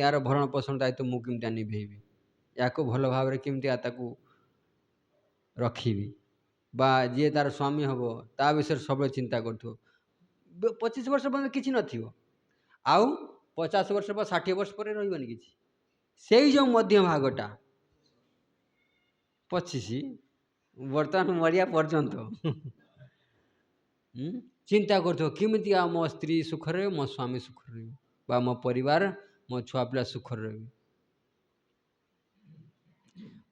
ୟାର ଭରଣ ପୋଷଣ ଦାୟିତ୍ୱ ମୁଁ କେମିତି ନିଭେଇବି, ୟାକୁ ଭଲ ଭାବରେ କେମିତି ତାକୁ ରଖିବି, ବା ଯିଏ ତାର ସ୍ୱାମୀ ହେବ ତା ବିଷୟରେ ସବୁବେଳେ ଚିନ୍ତା କରୁଥିବ। 25 ବର୍ଷ ପର୍ଯ୍ୟନ୍ତ କିଛି ନଥିବ, ଆଉ 50 ବର୍ଷ ବା 60 ବର୍ଷ ପରେ ରହିବନି କିଛି। ସେଇ ଯେଉଁ ମଧ୍ୟ ଭାଗଟା 25 ବର୍ତ୍ତମାନ ମରିବା ପର୍ଯ୍ୟନ୍ତ ଚିନ୍ତା କରୁଥିବ କେମିତି ମୋ ସ୍ତ୍ରୀ ସୁଖରେ ରହିବ, ମୋ ସ୍ୱାମୀ ସୁଖରେ ରହିବ, ବା ମୋ ପରିବାର ମୋ ଛୁଆ ପିଲା ସୁଖରେ ରହିବେ।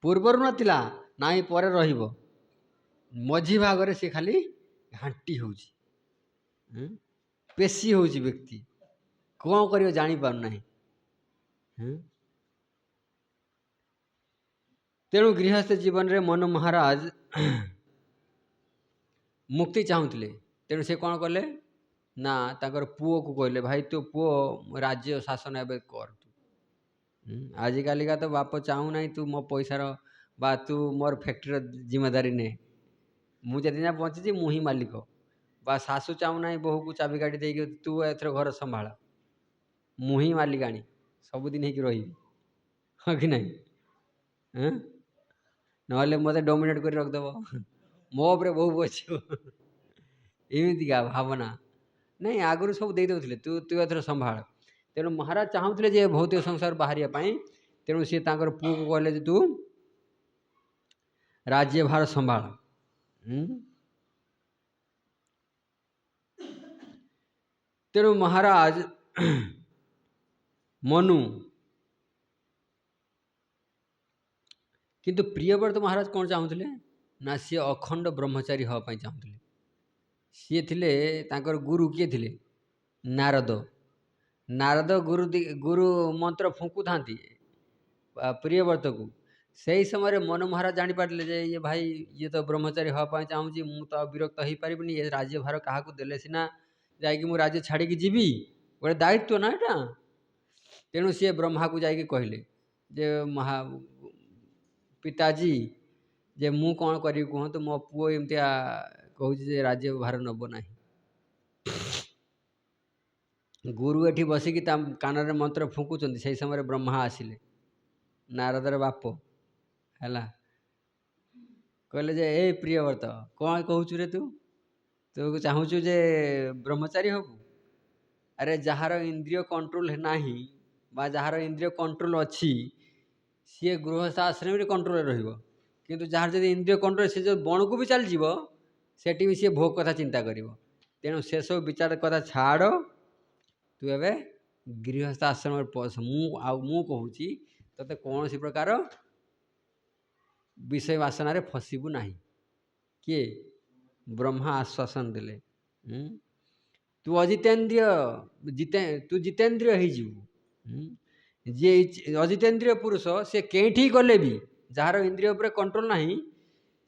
ପୂର୍ବରୁ ନଥିଲା ନାଇଁ ପରେ ରହିବ, ମଝି ଭାଗରେ ସେ ଖାଲି ଘାଣ୍ଟି ହେଉଛି, ପେଶୀ ହେଉଛି ବ୍ୟକ୍ତି, କ'ଣ କରିବ ଜାଣିପାରୁନାହିଁ। ତେଣୁ ଗୃହସ୍ଥ ଜୀବନରେ ମନୁ ମହାରାଜ ମୁକ୍ତି ଚାହୁଁଥିଲେ। ତେଣୁ ସେ କ'ଣ କଲେ ନା ତାଙ୍କର ପୁଅକୁ କହିଲେ, ଭାଇ ତୋ ପୁଅ ରାଜ୍ୟ ଶାସନ ଏବେ କର। ଆଜିକାଲିକା ତ ବାପ ଚାହୁଁନାହିଁ ତୁ ମୋ ପଇସାର ବା ତୁ ମୋର ଫ୍ୟାକ୍ଟ୍ରିର ଜିମ୍ମେଦାରୀ ନେ, ମୁଁ ଯେଦିନ ବଞ୍ଚିଛି ମୁଁ ହିଁ ମାଲିକ। ବା ଶାଶୁ ଚାହୁଁନାହିଁ ବୋହୂକୁ ଚାବିକାଠି ଦେଇକି ତୁ ଏଥର ଘର ସମ୍ଭାଳ, ମୁଁ ହିଁ ମାଲିକାଣୀ, ସବୁଦିନ ହେଇକି ରହିବି, ହଁ କି ନାହିଁ? ନହେଲେ ମୋତେ ଡୋମିନେଟ୍ କରି ରଖିଦେବ, ମୋ ଉପରେ ବୋହୂ ବସିବ, ଏମିତିକା ଭାବନା ନାଇଁ। ଆଗରୁ ସବୁ ଦେଇଦେଉଥିଲେ ତୁ ଏଥର ସମ୍ଭାଳ। ତେଣୁ ମହାରାଜ ଚାହୁଁଥିଲେ ଯେ ଭୌତିକ ସଂସାର ବାହାରିବା ପାଇଁ। ତେଣୁ ସିଏ ତାଙ୍କର ପୁଅକୁ କହିଲେ ଯେ ତୁ ରାଜ୍ୟ ଭାର ସମ୍ଭାଳ। ତେଣୁ ମହାରାଜ ମନୁ କିନ୍ତୁ ପ୍ରିୟବ୍ରତ ମହାରାଜ କ'ଣ ଚାହୁଁଥିଲେ ନା ସିଏ ଅଖଣ୍ଡ ବ୍ରହ୍ମଚାରୀ ହେବା ପାଇଁ ଚାହୁଁଥିଲେ। ସିଏ ଥିଲେ ତାଙ୍କର ଗୁରୁ କିଏ ଥିଲେ? ନାରଦ। ନାରଦ ଗୁରୁ ମନ୍ତ୍ର ଫୁଙ୍କୁଥାନ୍ତି ପ୍ରିୟବ୍ରତକୁ। ସେହି ସମୟରେ ମନୁ ମହାରାଜ ଜାଣିପାରିଲେ ଯେ ଇଏ ଭାଇ ଇଏ ତ ବ୍ରହ୍ମଚାରୀ ହେବା ପାଇଁ ଚାହୁଁଛି, ମୁଁ ତ ଆଉ ବିରକ୍ତ ହେଇପାରିବିନି, ଏ ରାଜ୍ୟ ଭାର କାହାକୁ ଦେଲେ ସିନା ଯାଇକି ମୁଁ ରାଜ୍ୟ ଛାଡ଼ିକି ଯିବି, ଗୋଟେ ଦାୟିତ୍ୱ ନା ଏଟା। ତେଣୁ ସିଏ ବ୍ରହ୍ମାକୁ ଯାଇକି କହିଲେ ଯେ ପିତାଜୀ ଯେ ମୁଁ କ'ଣ କରିବି କୁହନ୍ତୁ, ମୋ ପୁଅ ଏମିତିଆ କହୁଛି ଯେ ରାଜ୍ୟ ଭାର ନେବ ନାହିଁ। ଗୁରୁ ଏଠି ବସିକି ତା କାନରେ ମନ୍ତ୍ର ଫୁଙ୍କୁଛନ୍ତି, ସେହି ସମୟରେ ବ୍ରହ୍ମା ଆସିଲେ, ନାରଦର ବାପ ହେଲା। କହିଲେ ଯେ ଏ ପ୍ରିୟବ୍ରତ କ'ଣ କହୁଛୁ ରେ, ତୁ ଚାହୁଁଛୁ ଯେ ବ୍ରହ୍ମଚାରୀ ହବୁ? ଆରେ ଯାହାର ଇନ୍ଦ୍ରିୟ କଣ୍ଟ୍ରୋଲ ନାହିଁ ବା ଯାହାର ଇନ୍ଦ୍ରିୟ କଣ୍ଟ୍ରୋଲ ଅଛି ସିଏ ଗୃହସ୍ଥ ଆଶ୍ରମରେ କଣ୍ଟ୍ରୋଲରେ ରହିବ, କିନ୍ତୁ ଯାହାର ଯଦି ଇନ୍ଦ୍ରିୟ କଣ୍ଟ୍ରୋଲ, ସେ ଯେଉଁ ବଣକୁ ବି ଚାଲିଯିବ ସେଠି ବି ସିଏ ଭୋଗ କଥା ଚିନ୍ତା କରିବ। ତେଣୁ ସେସବୁ ବିଚାର କଥା ଛାଡ଼, ତୁ ଏବେ ଗୃହସ୍ଥ ଆଶ୍ରମରେ ପଶ। ମୁଁ କହୁଛି ତୋତେ କୌଣସି ପ୍ରକାର ବିଷୟ ବାସନାରେ ଫସିବୁ ନାହିଁ। କିଏ? ବ୍ରହ୍ମା ଆଶ୍ୱାସନ ଦେଲେ। ତୁ ଜିତେନ୍ଦ୍ରିୟ ହେଇଯିବୁ। ଯିଏ ଅଜିତେନ୍ଦ୍ରିୟ ପୁରୁଷ ସେ କେଉଁଠି ଗଲେ ବି, ଯାହାର ଇନ୍ଦ୍ରିୟ ଉପରେ କଣ୍ଟ୍ରୋଲ ନାହିଁ,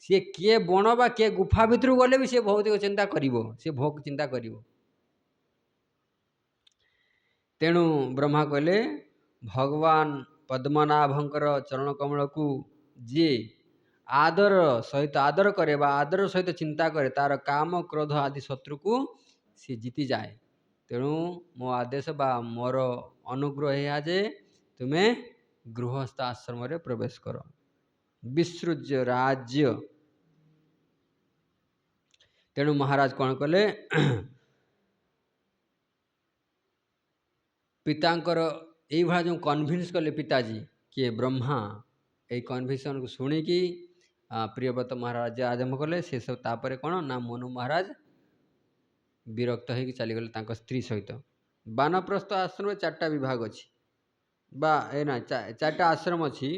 ସିଏ କିଏ ବଣ ବା କିଏ ଗୁଫା ଭିତରକୁ ଗଲେ ବି ସେ ଭୌତିକ ଚିନ୍ତା କରିବ, ସେ ଭୋଗ ଚିନ୍ତା କରିବ। ତେଣୁ ବ୍ରହ୍ମା କହିଲେ ଭଗବାନ ପଦ୍ମନାଭଙ୍କର ଚରଣ କମଳକୁ ଯିଏ ଆଦର କରେ ବା ଆଦର ସହିତ ଚିନ୍ତା କରେ, ତାର କାମ କ୍ରୋଧ ଆଦି ଶତ୍ରୁକୁ ସେ ଜିତିଯାଏ। ତେଣୁ ମୋ ଆଦେଶ ବା ମୋର ଅନୁଗ୍ରହ ଏହା ଯେ ତୁମେ ଗୃହସ୍ଥ ଆଶ୍ରମରେ ପ୍ରବେଶ କର, ବିସୃଜ୍ୟ ରାଜ୍ୟ। ତେଣୁ ମହାରାଜ କ'ଣ କଲେ, ପିତାଙ୍କର ଏଇଭଳିଆ ଯେଉଁ କନଭିନ୍ସ କଲେ ପିତାଜୀ କିଏ? ବ୍ରହ୍ମା। ଏଇ କନଭିନ୍ସକୁ ଶୁଣିକି ପ୍ରିୟବ୍ରତ ମହାରାଜ ଆରମ୍ଭ କଲେ। ସେସବୁ ତାପରେ କ'ଣ ନା ମନୁ ମହାରାଜ ବିରକ୍ତ ହେଇକି ଚାଲିଗଲେ ତାଙ୍କ ସ୍ତ୍ରୀ ସହିତ। ବାନପ୍ରସ୍ଥ ଆଶ୍ରମରେ 4ଟା ବିଭାଗ ଅଛି, ବା 4ଟା ଆଶ୍ରମ ଅଛି,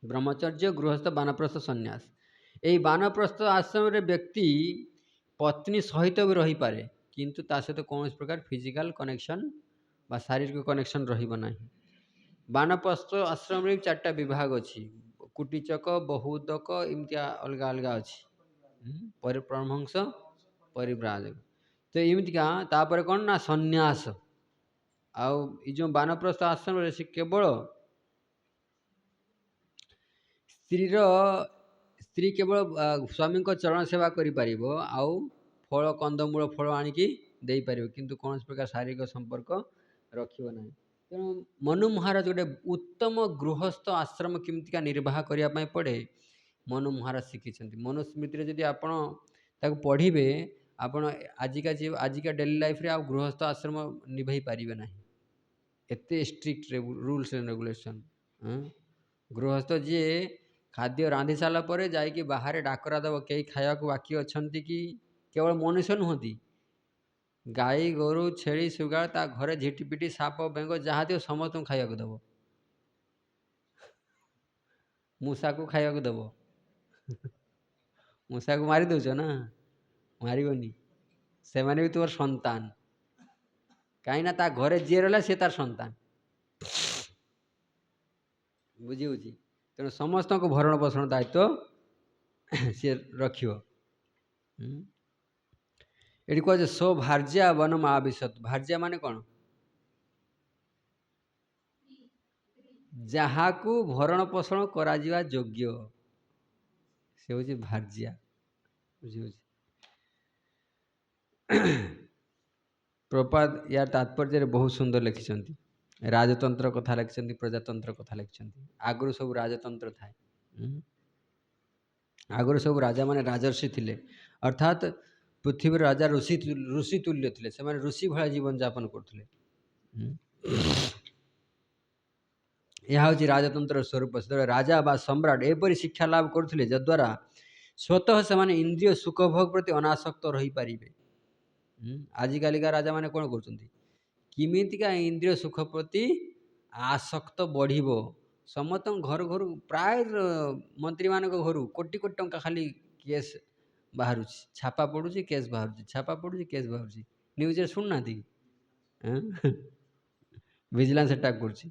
ବ୍ରହ୍ମଚର୍ଯ୍ୟ, ଗୃହସ୍ଥ, ବାନପ୍ରସ୍ଥ, ସନ୍ନ୍ୟାସ। এই ବାନପ୍ରସ୍ଥ ଆଶ୍ରମରେ ବ୍ୟକ୍ତି ପତ୍ନୀ ସହିତ ବି ରହିପାରେ, କିନ୍ତୁ ତା ସହିତ କୌଣସି ପ୍ରକାର ଫିଜିକାଲ କନେକ୍ସନ୍ ବା ଶାରୀରିକ କନେକ୍ସନ୍ ରହିବ ନାହିଁ। ବାନପ୍ରସ୍ଥ ଆଶ୍ରମରେ 4ଟା ବିଭାଗ ଅଛି, କୁଟିଚକ, ବହୁଦକ, ଏମିତିଆ ଅଲଗା ଅଲଗା ଅଛି, ପରମହଂସ, ପରିବ୍ରାଜକ। ତ ଏମିତିକା ତାପରେ କ'ଣ ନା ସନ୍ନ୍ୟାସ। ଆଉ ଏ ଯେଉଁ ବାନପ୍ରସ୍ଥ ଆଶ୍ରମରେ ସେ କେବଳ ସ୍ତ୍ରୀ କେବଳ ସ୍ୱାମୀଙ୍କ ଚରଣ ସେବା କରିପାରିବ, ଆଉ ଫଳ କନ୍ଦମୂଳ ଫଳ ଆଣିକି ଦେଇପାରିବ, କିନ୍ତୁ କୌଣସି ପ୍ରକାର ଶାରୀରିକ ସମ୍ପର୍କ ରଖିବ ନାହିଁ। ତେଣୁ ମନୁ ମହାରାଜ ଗୋଟେ ଉତ୍ତମ ଗୃହସ୍ଥ ଆଶ୍ରମ କେମିତିକା ନିର୍ବାହ କରିବା ପାଇଁ ପଡ଼େ ମନୁ ମହାରାଜ ଶିଖିଛନ୍ତି। ମନୁସ୍ମୃତିରେ ଯଦି ଆପଣ ତାକୁ ପଢ଼ିବେ, ଆପଣ ଆଜିକା ଡେଲି ଲାଇଫ୍ରେ ଆଉ ଗୃହସ୍ଥ ଆଶ୍ରମ ନିଭାଇ ପାରିବେ ନାହିଁ। ଏତେ ଷ୍ଟ୍ରିକ୍ଟ ରୁଲ୍ସ ଆଣ୍ଡ ରେଗୁଲେସନ୍। ଗୃହସ୍ଥ ଯିଏ ଖାଦ୍ୟ ରାନ୍ଧି ସାରିଲା ପରେ ଯାଇକି ବାହାରେ ଡାକରା ଦେବ, କେହି ଖାଇବାକୁ ବାକି ଅଛନ୍ତି କି? କେବଳ ମନୁଷ୍ୟ ନୁହନ୍ତି, ଗାଈ ଗୋରୁ ଛେଳି ଶୁଗା, ତା ଘରେ ଝିଟିପିଟି ସାପ ବେଙ୍ଗ ଯାହା ଥିବ ସମସ୍ତଙ୍କୁ ଖାଇବାକୁ ଦେବ। ମୂଷାକୁ ଖାଇବାକୁ ଦେବ। ମୂଷାକୁ ମାରି ଦେଉଛ ନା, ମାରିବନି, ସେମାନେ ବି ତୁମର ସନ୍ତାନ, କାହିଁକିନା ତା ଘରେ ଯିଏ ରହିଲା ସେ ତାର ସନ୍ତାନ। ବୁଝି ହେଉଛି? ତେଣୁ ସମସ୍ତଙ୍କୁ ଭରଣ ପୋଷଣ ଦାୟିତ୍ୱ ସିଏ ରଖିବ। ଏଠି କୁହାଯାଏ ସୋ ଭାର୍ଯ୍ୟା ବନମ ଆବିଶତ। ଭାର୍ଯ୍ୟା ମାନେ କ'ଣ? ଯାହାକୁ ଭରଣ ପୋଷଣ କରାଯିବା ଯୋଗ୍ୟ ସେ ହେଉଛି ଭାର୍ଯ୍ୟା। ବୁଝିହେଉଛି? ପ୍ରପାତ ୟାର ତାତ୍ପର୍ଯ୍ୟରେ ବହୁତ ସୁନ୍ଦର ଲେଖିଛନ୍ତି। ରାଜତନ୍ତ୍ର କଥା ଲେଖିଛନ୍ତି, ପ୍ରଜାତନ୍ତ୍ର କଥା ଲେଖିଛନ୍ତି। ଆଗରୁ ସବୁ ରାଜତନ୍ତ୍ର ଥାଏ। ଆଗରୁ ସବୁ ରାଜାମାନେ ରାଜର୍ଷି ଥିଲେ, ଅର୍ଥାତ୍ ପୃଥିବୀର ରାଜା ଋଷି ତୁଲ୍ୟ ଥିଲେ। ସେମାନେ ଋଷି ଭଳିଆ ଜୀବନଯାପନ କରୁଥିଲେ। ଏହା ହେଉଛି ରାଜତନ୍ତ୍ରର ସ୍ୱରୂପ। ସେତେବେଳେ ରାଜା ବା ସମ୍ରାଟ ଏପରି ଶିକ୍ଷା ଲାଭ କରୁଥିଲେ ଯଦ୍ୱାରା ସ୍ୱତଃ ସେମାନେ ଇନ୍ଦ୍ରିୟ ସୁଖଭୋଗ ପ୍ରତି ଅନାସକ୍ତ ରହିପାରିବେ। ଆଜିକାଲିକା ରାଜାମାନେ କ'ଣ କରୁଛନ୍ତି? କେମିତିକା ଇନ୍ଦ୍ରିୟ ସୁଖ ପ୍ରତି ଆସକ୍ତ ବଢ଼ିବ। ସମସ୍ତଙ୍କ ଘରୁ ପ୍ରାୟ ମନ୍ତ୍ରୀମାନଙ୍କ ଘରୁ କୋଟି କୋଟି ଟଙ୍କା ଖାଲି କେସ୍ ବାହାରୁଛି, ଛାପା ପଡ଼ୁଛି, କେସ୍ ବାହାରୁଛି, ଛାପା ପଡ଼ୁଛି, କେସ୍ ବାହାରୁଛି। ନ୍ୟୁଜ୍ରେ ଶୁଣୁନାହାନ୍ତି? ଭିଜିଲାନ୍ସ ଆଟାକ୍ କରୁଛି।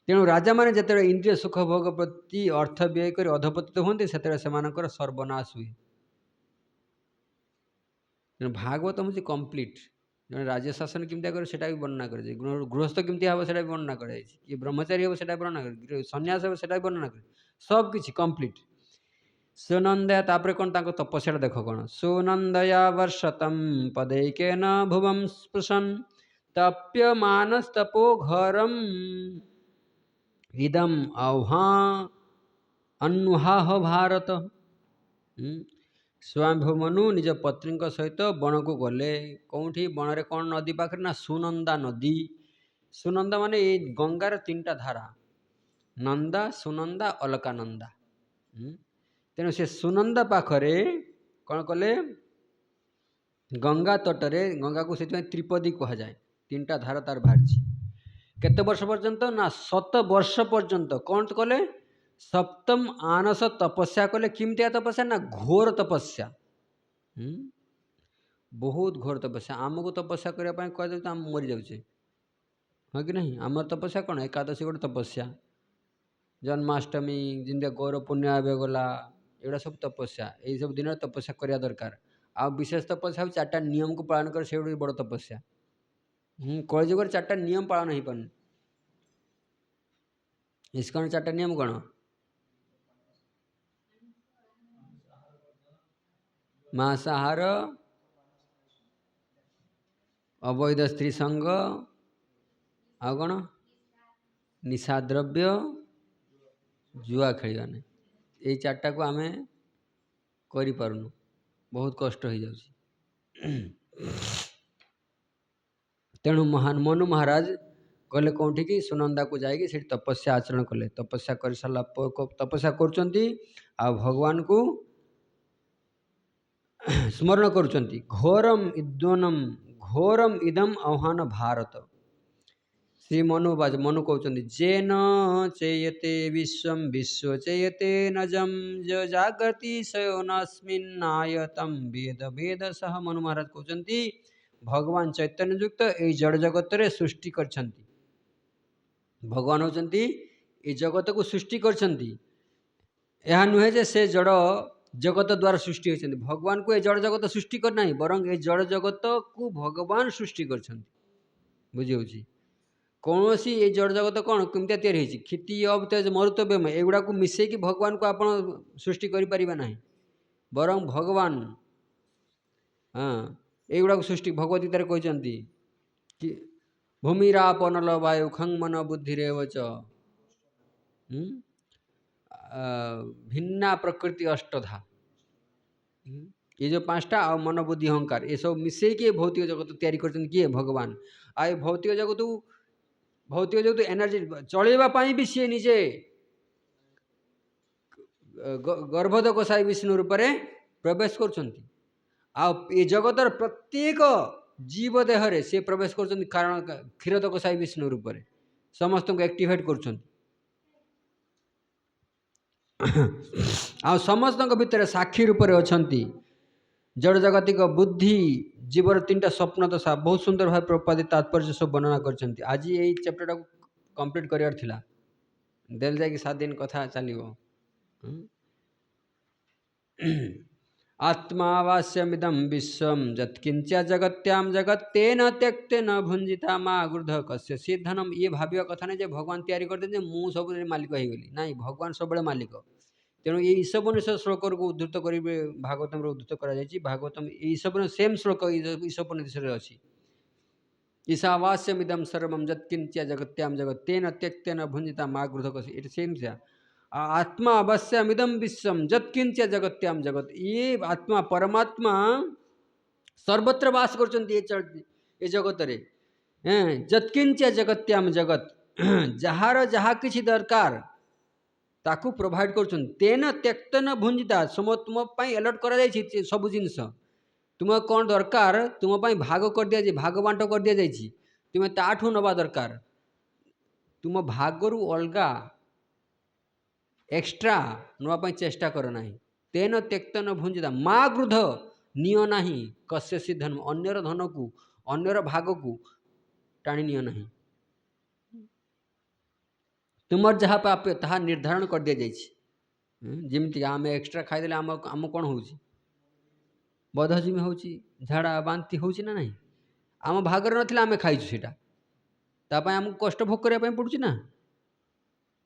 ତେଣୁ ରାଜାମାନେ ଯେତେବେଳେ ଇନ୍ଦ୍ରିୟ ସୁଖ ଭୋଗ ପ୍ରତି ଅର୍ଥ ବ୍ୟୟ କରି ଅଧପତିତ ହୁଅନ୍ତି, ସେତେବେଳେ ସେମାନଙ୍କର ସର୍ବନାଶ ହୁଏ। ତେଣୁ ଭାଗବତ ହେଉଛି କମ୍ପ୍ଲିଟ୍। ଜଣେ ରାଜ୍ୟ ଶାସନ କେମିତିଆ କରିବ ସେଟା ବି ବର୍ଣ୍ଣନା କରାଯାଇଛି। ଗୃହସ୍ଥ କେମିତି ହେବ ସେଟା ବି ବର୍ଣ୍ଣନା କରାଯାଇଛି। କିଏ ବ୍ରହ୍ମଚାରୀ ହେବ ସେଟା ବର୍ଣ୍ଣନା କରାଯାଇଛି, ସନ୍ନ୍ୟାସ ହେବ ସେଟା ବି ବର୍ଣ୍ଣନା କରାଯାଇଛି। ସବୁ କିଛି କମ୍ପ୍ଲିଟ୍। ସୁନନ୍ଦୟା, ତାପରେ କ'ଣ ତାଙ୍କ ତପସ୍ୟାଟା ଦେଖ କ'ଣ? ସୁନନ୍ଦୟା ବର୍ଷତಂ ପदैକେନ ଭୁବଂ ସ୍ପୃଶନ୍ ତପ୍ୟମାନସ୍ତପୋ ଘରମ୍ ଇଦମ୍ ଅନ୍ୱହାହ ଭାରତ। ସ୍ୱୟଂଭୁ ମନୁ ନିଜ ପତ୍ନୀଙ୍କ ସହିତ ବଣକୁ ଗଲେ। କେଉଁଠି? ବଣରେ କ'ଣ ନଦୀ ପାଖରେ? ନା ସୁନନ୍ଦା ନଦୀ। ସୁନନ୍ଦା ମାନେ ଏଇ ଗଙ୍ଗାର 3ଟା ଧାରା, ନନ୍ଦା, ସୁନନ୍ଦା, ଅଲକାନନ୍ଦା। ତେଣୁ ସେ ସୁନନ୍ଦା ପାଖରେ କ'ଣ କଲେ? ଗଙ୍ଗା ତଟରେ, ଗଙ୍ଗାକୁ ସେଥିପାଇଁ ତ୍ରିପଦୀ କୁହାଯାଏ, 3ଟା ଧାରା ତାର ବାହାରିଛି। କେତେ ବର୍ଷ ପର୍ଯ୍ୟନ୍ତ? ନା 7 ବର୍ଷ ପର୍ଯ୍ୟନ୍ତ। କ'ଣ କଲେ? ସପ୍ତମ ଆନସ ତପସ୍ୟା କଲେ। କେମିତିଆ ତପସ୍ୟା? ନା ଘୋର ତପସ୍ୟା। ବହୁତ ଘୋର ତପସ୍ୟା। ଆମକୁ ତପସ୍ୟା କରିବା ପାଇଁ କୁହାଯାଉଛି, ଆମେ ମରିଯାଉଛେ, ହଁ କି ନାହିଁ? ଆମର ତପସ୍ୟା କ'ଣ? ଏକାଦଶୀ ଗୋଟେ ତପସ୍ୟା, ଜନ୍ମାଷ୍ଟମୀ, ଯେମିତିଆ ଗୌର ପୂର୍ଣ୍ଣିମା ଏବେ ଗଲା, ଏଗୁଡ଼ା ସବୁ ତପସ୍ୟା। ଏଇସବୁ ଦିନରେ ତପସ୍ୟା କରିବା ଦରକାର। ଆଉ ବିଶେଷ ତପସ୍ୟା ହେଉଛି 4ଟା ନିୟମକୁ ପାଳନ କରି, ସେଗୁଡ଼ି ବଡ଼ ତପସ୍ୟା। କଳିଯୁଗରେ 4ଟା ନିୟମ ପାଳନ ହେଇପାରୁନି। ଇସ୍କନ 4ଟା ନିୟମ କ'ଣ? ମାଂସାହାର, ଅବୈଧ ସ୍ତ୍ରୀ ସଙ୍ଗ, ଆଉ କ'ଣ? ନିଶାଦ୍ରବ୍ୟ, ଜୁଆ ଖେଳିବା ନାହିଁ। ଏଇ 4ଟାକୁ ଆମେ କରିପାରୁନୁ, ବହୁତ କଷ୍ଟ ହେଇଯାଉଛି। ତେଣୁ ମନୁ ମହାରାଜ ଗଲେ କେଉଁଠିକି? ସୁନନ୍ଦାକୁ ଯାଇକି ସେଠି ତପସ୍ୟା ଆଚରଣ କଲେ। ତପସ୍ୟା କରିସାରିଲା ତପସ୍ୟା କରୁଛନ୍ତି, ଆଉ ଭଗବାନଙ୍କୁ ସ୍ମରଣ କରୁଛନ୍ତି। ଘୋରମ୍ ଇଦମ୍ ଆହ୍ୱାନ ଭାରତ। श्री मनुवाच मनु कहते जेन चेयते विश्वम विश्व चेयते नजम ज जागृति सयोनस्मिन्नायतम वेद वेद सह मनु महाराज कहते भगवान चैतन्य युक्त ये जड़ जगत रे सृष्टि करछंती भगवान होचंती ये जगत को सृष्टि करछंती यह नुहे जे से जड़ जगत द्वारा सृष्टि होचंती भगवान को ये जड़ जगत सृष्टि करना ही बरं ये जड़ जगत को भगवान सृष्टि करछंती बुझी होची कौन सी ये जड़ जगत कौन केमती तैयारी होती क्षिति अब तेज मरुतव्यम एगुड़ा को मिसेकी भगवान को आप सृष्टि करें ना बरं भगवान हाँ एगुड़ा को सृष्टि भगवत गीतार कहते कि भूमिराप नल वायु खंग मन बुद्धि भिन्ना प्रकृति अष्टधा ये जो पांचटा आ मन बुद्धि अहंकार ये सब मिसेकी भौतिक जगत तैयारी करते किए भगवान आ भौतिक जगत भौतिक जगत एनर्जी चलवाई भी सी निजे गर्भध कोसाई विष्णु रूप में प्रवेश कर जगतर प्रत्येक जीव देहरे से प्रवेश कर कारण क्षीरद कोसाई विष्णु रूप में समस्त को एक्टिवेट कर समस्त भितर साक्षी रूप में अच्छा जड़ जगतिक बुद्धि जीवर 3टा स्वप्न दशा बहुत सुंदर भाव प्रपादित तात्पर्य सब वर्णना कर आज यही चैप्टर कंप्लीट करार थिला देल जाए कि 7 दिन कथा चलो आत्मावास्यमिदं विश्वम जत्किंचा जगत्याम जगत तेन त्यक्तेन भुंजिता माँ गृध कस्य सिद्धनम ये भाविया कथा नहीं भगवान तैयारी करते मु सब मालिक हो गली ना भगवान सब मालिक तेणु ये ईशोपनिषद श्लोक को उद्धृत कर भागवतम उद्धृत भागवतम ईशोपन सेम श्लोक ईशोपनिषद अच्छी ईशावास्यमिदं सर्वं जत्किंचा जगत्याम जगत तेन त्यक्तेन भुंजिता माँ गृध कस्य इट सेम से आत्मा अवश्यमिदं विश्वम जत्किंच जगत्याम जगत ये आत्मा परमात्मा सर्वत्र वास कर जगत रे जत्किंच जगत्याम जगत जार जहा किसी दरकार ताकू प्रोवाइड कर तेन त्यक्तन भुंजिता सम तुम अलर्ट कर सब जिनस तुम कौन दरकार तुम भाग कर दि भाग बांट कर दि जाए तुम्हें ताठू नवा दरकार तुम भागरू अलगा एक्स्ट्रा नापी चेष्टा कर ना तेन त्यक्तन भुंजिता माँ गृध नियो ना कस्य सिद्धन अन्यर धन को अन्यर भाग को टाणी नियो ना तुम जहाँ प्राप्य ता निर्धारण कर दि जाए जमीक आम एक्स्ट्रा खाईदे आम कौन हो बदहजमी हो झाड़ा बांति हो ना आम भागर ना आम खाईचु सेटा आमको कष्ट भोग करने पड़ुछि ना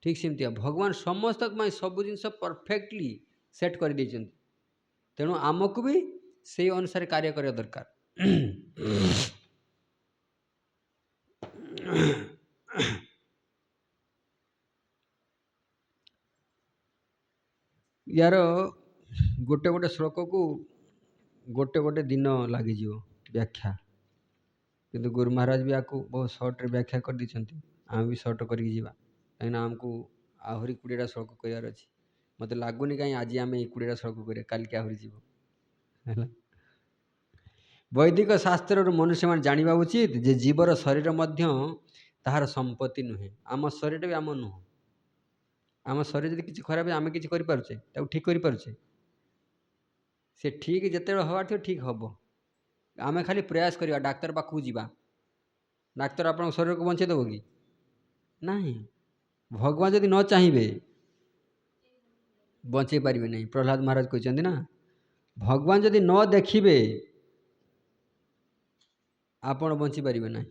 ठीक सेमती भगवान समस्त सब जिन परफेक्टली सेट कर तेणु आमको भी से अनुसार कार्य करने दरकार यार गोटे गोटे श्लोक को गोटे गोटे दिन लगी व्याख्या किंतु गुरु महाराज भी आपको बहुत सर्ट व्याख्या कर दी आम भी सर्ट कर कहीं आमको आहरी 20टा श्लोक करार अच्छी मत लगुनि कहीं आज आम 20टा श्लोक कर कल के आहरी जीव वैदिक शास्त्र मनुष्य मान जाना उचित जे जीवर शरीर मध्य ताहार संपत्ति नुहे आम शरीर भी आम नुह आम शरीर किसी खराब आम कि ठीक कर से ठीक जिते हबार थो ठीक हम आम खाली प्रयास करवा डाक्तर पाखक जावा डाक्तर आप शरीर को बंचे देव कि ना भगवान जदि न चाहिए बंचे पारे नहीं प्रहलाद महाराज कहते ना भगवान जदि न देखिए आपण बंची पारे ना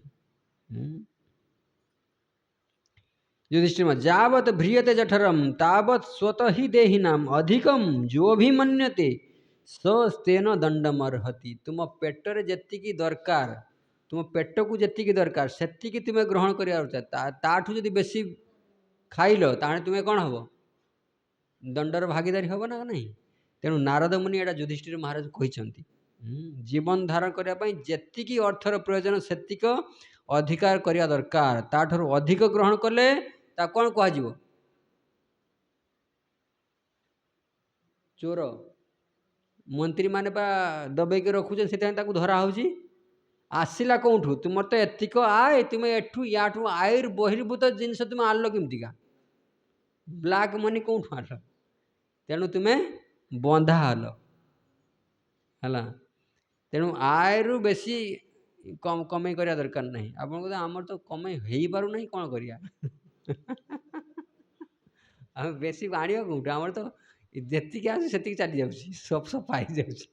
युधिष्ठिर में जावत भ्रियते जठरम तावत स्वतः ही देहिनाम अधिकम जो भी मन्यते सस्तेन दंडम अर्हति तुम पेटर जी दरकार तुम पेट को जी दरकार से तुम्हें ग्रहण कर बेसी खाइल ताने तुम्हें कौन हम दंडर भागीदारी हम ना नहीं तेणु नारद मुनि एटा युधिष्ठिर महाराज कहते जीवन धारण करने जी अर्थर प्रयोजन से अधिकार करने दरकार ताठू अधिक ग्रहण कले ता कौन कह चोर मंत्री माने दबेक रखुचे से धरा हो ଆସିଲା କେଉଁଠୁ? ତୁମର ତ ଏତିକ ଆୟ, ତୁମେ ଏଠୁ ୟାଠୁ ଆୟରୁ ବହିର୍ଭୂତ ଜିନିଷ ତୁମେ ଆଣିଲ କେମିତିକା? ବ୍ଲାକ୍ ମନି କେଉଁଠୁ ଆଣିଲ? ତେଣୁ ତୁମେ ବନ୍ଧା ହେଲ ହେଲା। ତେଣୁ ଆୟରୁ ବେଶୀ କମେଇ କରିବା ଦରକାର ନାହିଁ। ଆପଣ କହୁଛନ୍ତି ଆମର ତ କମେଇ ହେଇପାରୁନାହିଁ, କ'ଣ କରିବା? ଆମେ ବେଶୀ ଆଣିବା କେଉଁଠୁ? ଆମର ତ ଯେତିକି ଆସୁଛି ସେତିକି ଚାଲି ଯାଉଛି, ସଫା ହେଇଯାଉଛି।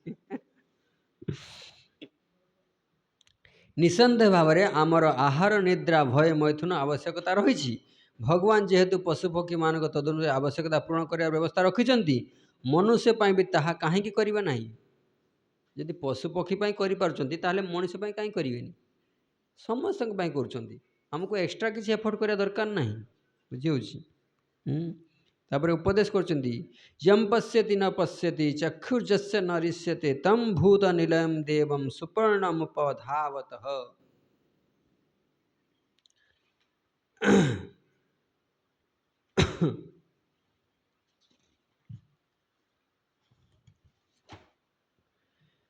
ନିଃସନ୍ଦେହ ଭାବରେ ଆମର ଆହାର, ନିଦ୍ରା, ଭୟ, ମୈଥୁନ ଆବଶ୍ୟକତା ରହିଛି। ଭଗବାନ ଯେହେତୁ ପଶୁପକ୍ଷୀମାନଙ୍କ ତଦନୁଯାୟୀ ଆବଶ୍ୟକତା ପୂରଣ କରିବାର ବ୍ୟବସ୍ଥା ରଖିଛନ୍ତି, ମନୁଷ୍ୟ ପାଇଁ ବି ତାହା କାହିଁକି କରିବା ନାହିଁ? ଯଦି ପଶୁପକ୍ଷୀ ପାଇଁ କରିପାରୁଛନ୍ତି ତାହେଲେ ମଣିଷ ପାଇଁ କାହିଁ କରିବେନି? ସମସ୍ତଙ୍କ ପାଇଁ କରୁଛନ୍ତି। ଆମକୁ ଏକ୍ସଟ୍ରା କିଛି ଏଫର୍ଟ କରିବା ଦରକାର ନାହିଁ। ବୁଝିହେଉଛି? ତାପରେ ଉପଦେଶ କରୁଛନ୍ତି, ୟମ୍ ପଶ୍ୟତି ନ ପଶ୍ୟତି ଚକ୍ଷୁର୍ଯସ୍ୟ ନ ରିଷ୍ୟତେ ତମ୍ ଭୂତ ନିଲୟମ୍ ଦେବମ୍ ସୁପର୍ଣ୍ଣମୁପଧାବତଃ।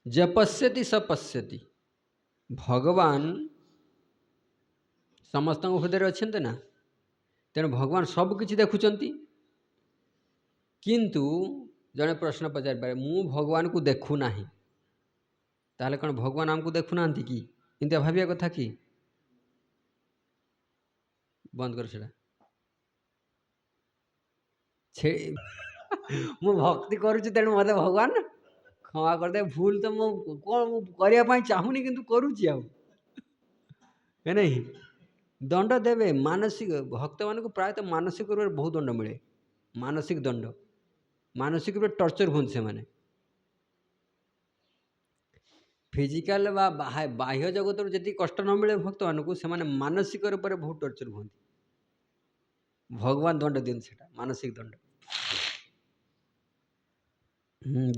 ଯପଶ୍ୟତି ସ ପଶ୍ୟତି। ଭଗବାନ ସମସ୍ତଙ୍କ ହୃଦୟରେ ଅଛନ୍ତି ନା, ତେଣୁ ଭଗବାନ ସବୁକିଛି ଦେଖୁଛନ୍ତି। କିନ୍ତୁ ଜଣେ ପ୍ରଶ୍ନ ପଚାରିପାରେ, ମୁଁ ଭଗବାନଙ୍କୁ ଦେଖୁନାହିଁ, ତାହେଲେ କ'ଣ ଭଗବାନ ଆମକୁ ଦେଖୁନାହାନ୍ତି କି? ଏମିତି ଭାବିବା କଥା କି? ବନ୍ଦ କର ସେଟା। ମୁଁ ଭକ୍ତି କରୁଛି, ତେଣୁ ମୋତେ ଭଗବାନ କ୍ଷମା କରିଦେବେ। ଭୁଲ ତ ମୁଁ କ'ଣ କରିବା ପାଇଁ ଚାହୁଁନି, କିନ୍ତୁ କରୁଛି। ଆଉ ନାଇଁ, ଦଣ୍ଡ ଦେବେ। ମାନସିକ ଭକ୍ତମାନଙ୍କୁ ପ୍ରାୟତଃ ମାନସିକ ରୂପରେ ବହୁତ ଦଣ୍ଡ ମିଳେ। ମାନସିକ ଦଣ୍ଡ, ମାନସିକ ରୂପରେ ଟର୍ଚର ହୁଅନ୍ତି ସେମାନେ। ଫିଜିକାଲ ବା ବାହ୍ୟ ଜଗତରୁ ଯେତିକି କଷ୍ଟ ନ ମିଳେ ଭକ୍ତମାନଙ୍କୁ, ସେମାନେ ମାନସିକ ରୂପରେ ବହୁତ ଟର୍ଚର ହୁଅନ୍ତି। ଭଗବାନ ଦଣ୍ଡ ଦିଅନ୍ତି, ସେଟା ମାନସିକ ଦଣ୍ଡ।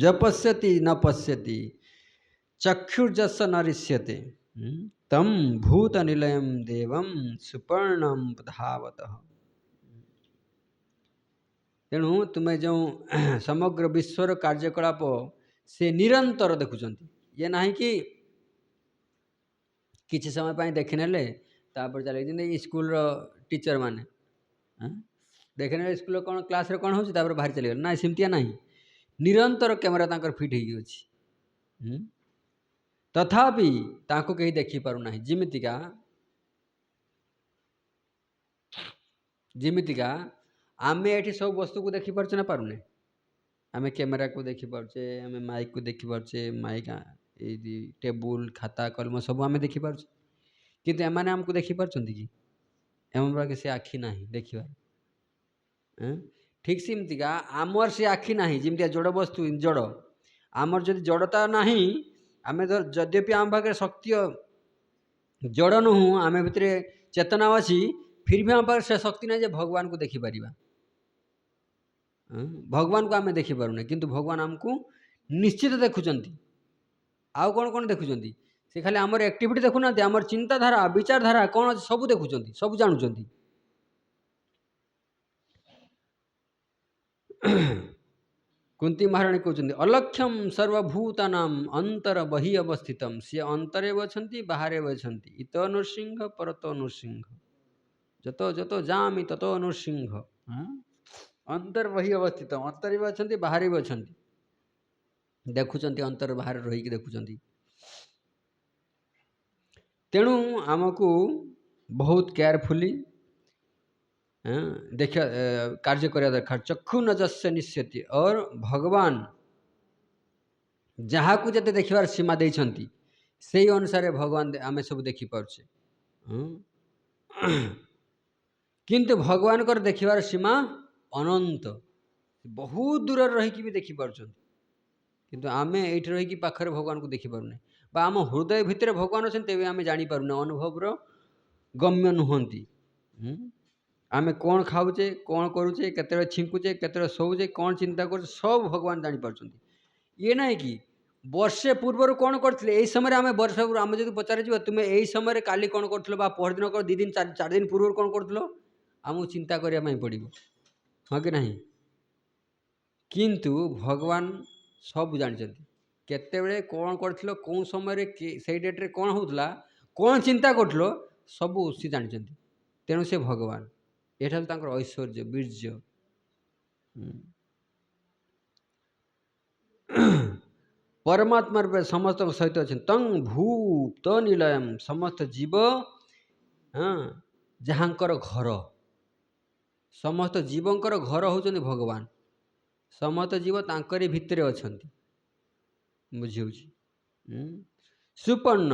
ଯପଶ୍ୟତି ନ ପଶ୍ୟତି ଚକ୍ଷୁର୍ଯସ୍ୟ ନ ରିଷ୍ୟତେ ତମ୍ ଭୂତ ନିଲୟମ୍ ଦେବମ୍ ସୁପର୍ଣ୍ଣମ୍ ଧାବତଃ। ତେଣୁ ତୁମେ ଯେଉଁ ସମଗ୍ର ବିଶ୍ୱର କାର୍ଯ୍ୟକଳାପ ସେ ନିରନ୍ତର ଦେଖୁଛନ୍ତି। ଇଏ ନାହିଁ କି କିଛି ସମୟ ପାଇଁ ଦେଖିନେଲେ ତାପରେ ଚାଲେ। ଯେମିତି ସ୍କୁଲର ଟିଚର ମାନେ ଦେଖିନେଲେ ସ୍କୁଲର କ'ଣ କ୍ଲାସରେ କ'ଣ ହେଉଛି, ତାପରେ ବାହାରି ଚାଲିଗଲେ। ନାଇଁ, ସେମିତିଆ ନାହିଁ। ନିରନ୍ତର କ୍ୟାମେରା ତାଙ୍କର ଫିଟ୍ ହେଇକି ଅଛି। ତଥାପି ତାଙ୍କୁ କେହି ଦେଖିପାରୁନାହିଁ। ଯେମିତିକା ଆମେ ଏଠି ସବୁ ବସ୍ତୁକୁ ଦେଖିପାରୁଛେ ନା ପାରୁନେ? ଆମେ କ୍ୟାମେରାକୁ ଦେଖିପାରୁଛେ, ଆମେ ମାଇକକୁ ଦେଖିପାରୁଛେ, ମାଇକ୍ ଏଇ ଟେବୁଲ, ଖାତା, କଲମ ସବୁ ଆମେ ଦେଖିପାରୁଛେ। କିନ୍ତୁ ଏମାନେ ଆମକୁ ଦେଖିପାରୁଛନ୍ତି କି? ଏମାନଙ୍କ ପାଖେ ସେ ଆଖି ନାହିଁ ଦେଖିବାର। ଠିକ୍ ସେମିତିକା ଆମର ସେ ଆଖି ନାହିଁ। ଯେମିତିକା ଜଡ଼ ବସ୍ତୁ ଜଡ଼, ଆମର ଯଦି ଜଡ଼ତା ନାହିଁ, ଆମେ ଯଦ୍ୟପି ଆମ ପାଖରେ ଶକ୍ତି ଜଡ଼ ନୁହଁ, ଆମେ ଭିତରେ ଚେତନା ଅଛି, ଫିର୍ ବି ଆମ ପାଖରେ ସେ ଶକ୍ତି ନାହିଁ ଯେ ଭଗବାନଙ୍କୁ ଦେଖିପାରିବା। ଭଗବାନଙ୍କୁ ଆମେ ଦେଖିପାରୁନେ, କିନ୍ତୁ ଭଗବାନ ଆମକୁ ନିଶ୍ଚିତ ଦେଖୁଛନ୍ତି। ଆଉ କ'ଣ କ'ଣ ଦେଖୁଛନ୍ତି? ସେ ଖାଲି ଆମର ଆକ୍ଟିଭିଟି ଦେଖୁନାହାନ୍ତି, ଆମର ଚିନ୍ତାଧାରା, ବିଚାରଧାରା କ'ଣ ଅଛି ସବୁ ଦେଖୁଛନ୍ତି, ସବୁ ଜାଣୁଛନ୍ତି। କୁନ୍ତୀ ମହାରାଣୀ କହୁଛନ୍ତି, ଅଲକ୍ଷ୍ୟମ୍ ସର୍ବଭୂତାନାମ୍ ଅନ୍ତର ବହି ଅବସ୍ଥିତମ୍। ସିଏ ଅନ୍ତରେ ବି ଅଛନ୍ତି, ବାହାରେ ବି ଅଛନ୍ତି। ଇତ ନୃସିଂହ ପରତ ନୃସିଂହ, ଯତ ଯତ ଯାମି ତତ ନୃସିଂହ। ଅନ୍ତର ବହି ଅବସ୍ଥିତ, ଅନ୍ତରେ ବି ଅଛନ୍ତି, ବାହାରେ ବି ଅଛନ୍ତି। ଦେଖୁଛନ୍ତି, ଅନ୍ତର ବାହାରେ ରହିକି ଦେଖୁଛନ୍ତି। ତେଣୁ ଆମକୁ ବହୁତ କେୟାରଫୁଲି କାର୍ଯ୍ୟ କରିବା ଦରକାର। ଚକ୍ଷୁ ନ ଯସ୍ୟ ନିଶ୍ୟତି। और ଭଗବାନ ଯାହାକୁ ଯେତେ ଦେଖିବାର ସୀମା ଦେଇଛନ୍ତି, ସେଇ ଅନୁସାରେ ଭଗବାନ ଆମେ ସବୁ ଦେଖିପାରୁଛେ। କିନ୍ତୁ ଭଗବାନଙ୍କର ଦେଖିବାର ସୀମା ଅନନ୍ତ, ବହୁତ ଦୂରରେ ରହିକି ବି ଦେଖିପାରୁଛନ୍ତି। କିନ୍ତୁ ଆମେ ଏଇଠି ରହିକି ପାଖରେ ଭଗବାନଙ୍କୁ ଦେଖିପାରୁନେ, ବା ଆମ ହୃଦୟ ଭିତରେ ଭଗବାନ ଅଛନ୍ତି, ତେବେ ଆମେ ଜାଣିପାରୁନେ, ଅନୁଭବର ଗମ୍ୟ ନୁହନ୍ତି। ଆମେ କ'ଣ ଖାଉଛେ, କ'ଣ କରୁଛେ, କେତେବେଳେ ଛିଙ୍କୁଛେ, କେତେବେଳେ ଶୋଉଛେ, କ'ଣ ଚିନ୍ତା କରୁଛେ, ସବୁ ଭଗବାନ ଜାଣିପାରୁଛନ୍ତି। ଇଏ ନାହିଁ କି ବର୍ଷେ ପୂର୍ବରୁ କ'ଣ କରିଥିଲେ, ଏଇ ସମୟରେ ଆମେ ବର୍ଷେ ପୂର୍ବରୁ ଆମେ ଯଦି ପଚାରିଯିବ, ତୁମେ ଏଇ ସମୟରେ କାଲି କ'ଣ କରୁଥିଲ, ବା ପହରଦିନ 2 ଦିନ 4 ଦିନ ପୂର୍ବରୁ କ'ଣ କରୁଥିଲ, ଆମକୁ ଚିନ୍ତା କରିବା ପାଇଁ ପଡ଼ିବ, ହଁ କି ନାହିଁ? କିନ୍ତୁ ଭଗବାନ ସବୁ ଜାଣିଛନ୍ତି। କେତେବେଳେ କ'ଣ କରିଥିଲ, କେଉଁ ସମୟରେ ସେଇ ଡେଟ୍ରେ କ'ଣ ହେଉଥିଲା, କ'ଣ ଚିନ୍ତା କରୁଥିଲ, ସବୁ ସେ ଜାଣିଛନ୍ତି। ତେଣୁ ସେ ଭଗବାନ। ଏଇଟା ହେଉଛି ତାଙ୍କର ଐଶ୍ୱର୍ଯ୍ୟ, ବୀର୍ଯ୍ୟ। ପରମାତ୍ମା ରୂପେ ସମସ୍ତଙ୍କ ସହିତ ଅଛନ୍ତି। ତଂ ଭୂତ ନିଲୟମ୍, ସମସ୍ତ ଜୀବ ଯାହାଙ୍କର ଘର, ସମସ୍ତ ଜୀବଙ୍କର ଘର ହେଉଛନ୍ତି ଭଗବାନ। ସମସ୍ତ ଜୀବ ତାଙ୍କରି ଭିତରେ ଅଛନ୍ତି। ବୁଝିହେଉଛି? ସୁପର୍ଣ୍ଣ,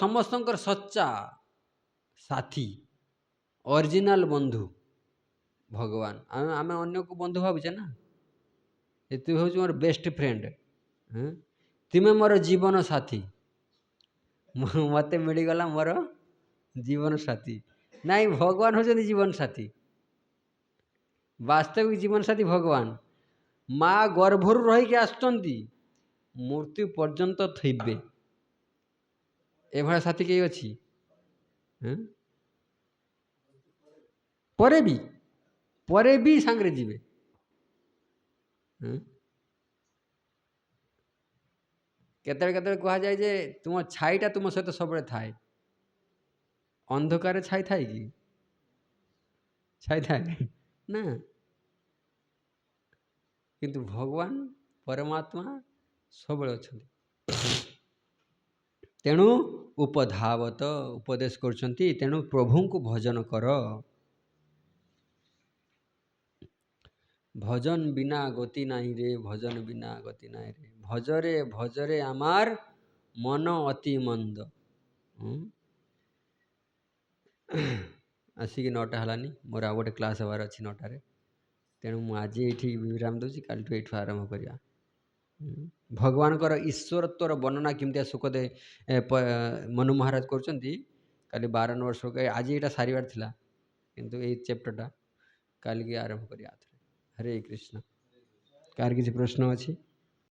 ସମସ୍ତଙ୍କର ସଚ୍ଚା ସାଥୀ, ଅରିଜିନାଲ ବନ୍ଧୁ ଭଗବାନ। ଆମେ ଅନ୍ୟକୁ ବନ୍ଧୁ ଭାବୁଛେ ନା, ତୁ ହେଉଛି ମୋର ବେଷ୍ଟ ଫ୍ରେଣ୍ଡ, ତୁମେ ମୋର ଜୀବନ ସାଥୀ, ମୋତେ ମିଳିଗଲା ମୋର ଜୀବନ ସାଥୀ। ନାଇଁ, ଭଗବାନ ହେଉଛନ୍ତି ଜୀବନ ସାଥୀ। ବାସ୍ତବିକ ଜୀବନ ସାଥୀ ଭଗବାନ। ମା ଗର୍ଭରୁ ରହିକି ଆସୁଛନ୍ତି, ମୃତ୍ୟୁ ପର୍ଯ୍ୟନ୍ତ ଥିବେ। ଏଭଳିଆ ସାଥୀ କେହି ଅଛି? ପରେ ବି ସାଙ୍ଗରେ ଯିବେ। କେତେବେଳେ କେତେବେଳେ କୁହାଯାଏ ଯେ ତୁମ ଛାଇଟା ତୁମ ସହିତ ସବୁବେଳେ ଥାଏ। ଅନ୍ଧକାରରେ ଛାଇ ଥାଏ କି? ଛାଇ ଥାଏ ନା। କିନ୍ତୁ ଭଗବାନ ପରମାତ୍ମା ସବୁବେଳେ ଅଛନ୍ତି। ତେଣୁ ଉପଧାବତ, ଉପଦେଶ କରୁଛନ୍ତି, ତେଣୁ ପ୍ରଭୁଙ୍କୁ ଭଜନ କର। ভজন বিনা গতি নাই রে, ভজন বিনা গতি নাই রে, ভজরে ভজরে আমার মন অতি মন্দ। ଆସିକି 9ଟା ହେଲାନି, ମୋର ଆଉ ଗୋଟେ କ୍ଲାସ୍ ହେବାର ଅଛି 9ଟାରେ। ତେଣୁ ମୁଁ ଆଜି ଏଇଠି ବିରାମ ଦେଉଛି, କାଲିଠୁ ଏଇଠୁ ଆରମ୍ଭ କରିବା। ଭଗବାନଙ୍କର ଈଶ୍ୱରତ୍ୱର ବର୍ଣ୍ଣନା କେମିତିଆ ସୁଖଦେବ ମନୁ ମହାରାଜ କରୁଛନ୍ତି। କାଲି 52 ନମ୍ବର ଶ୍ଲୋକ, ଆଜି ଏଇଟା ସାରିବାର ଥିଲା, କିନ୍ତୁ ଏଇ ଚ୍ୟାପ୍ଟରଟା କାଲିକି ଆରମ୍ଭ କରିବା। ହରେ କୃଷ୍ଣ। କାହାର କିଛି ପ୍ରଶ୍ନ ଅଛି?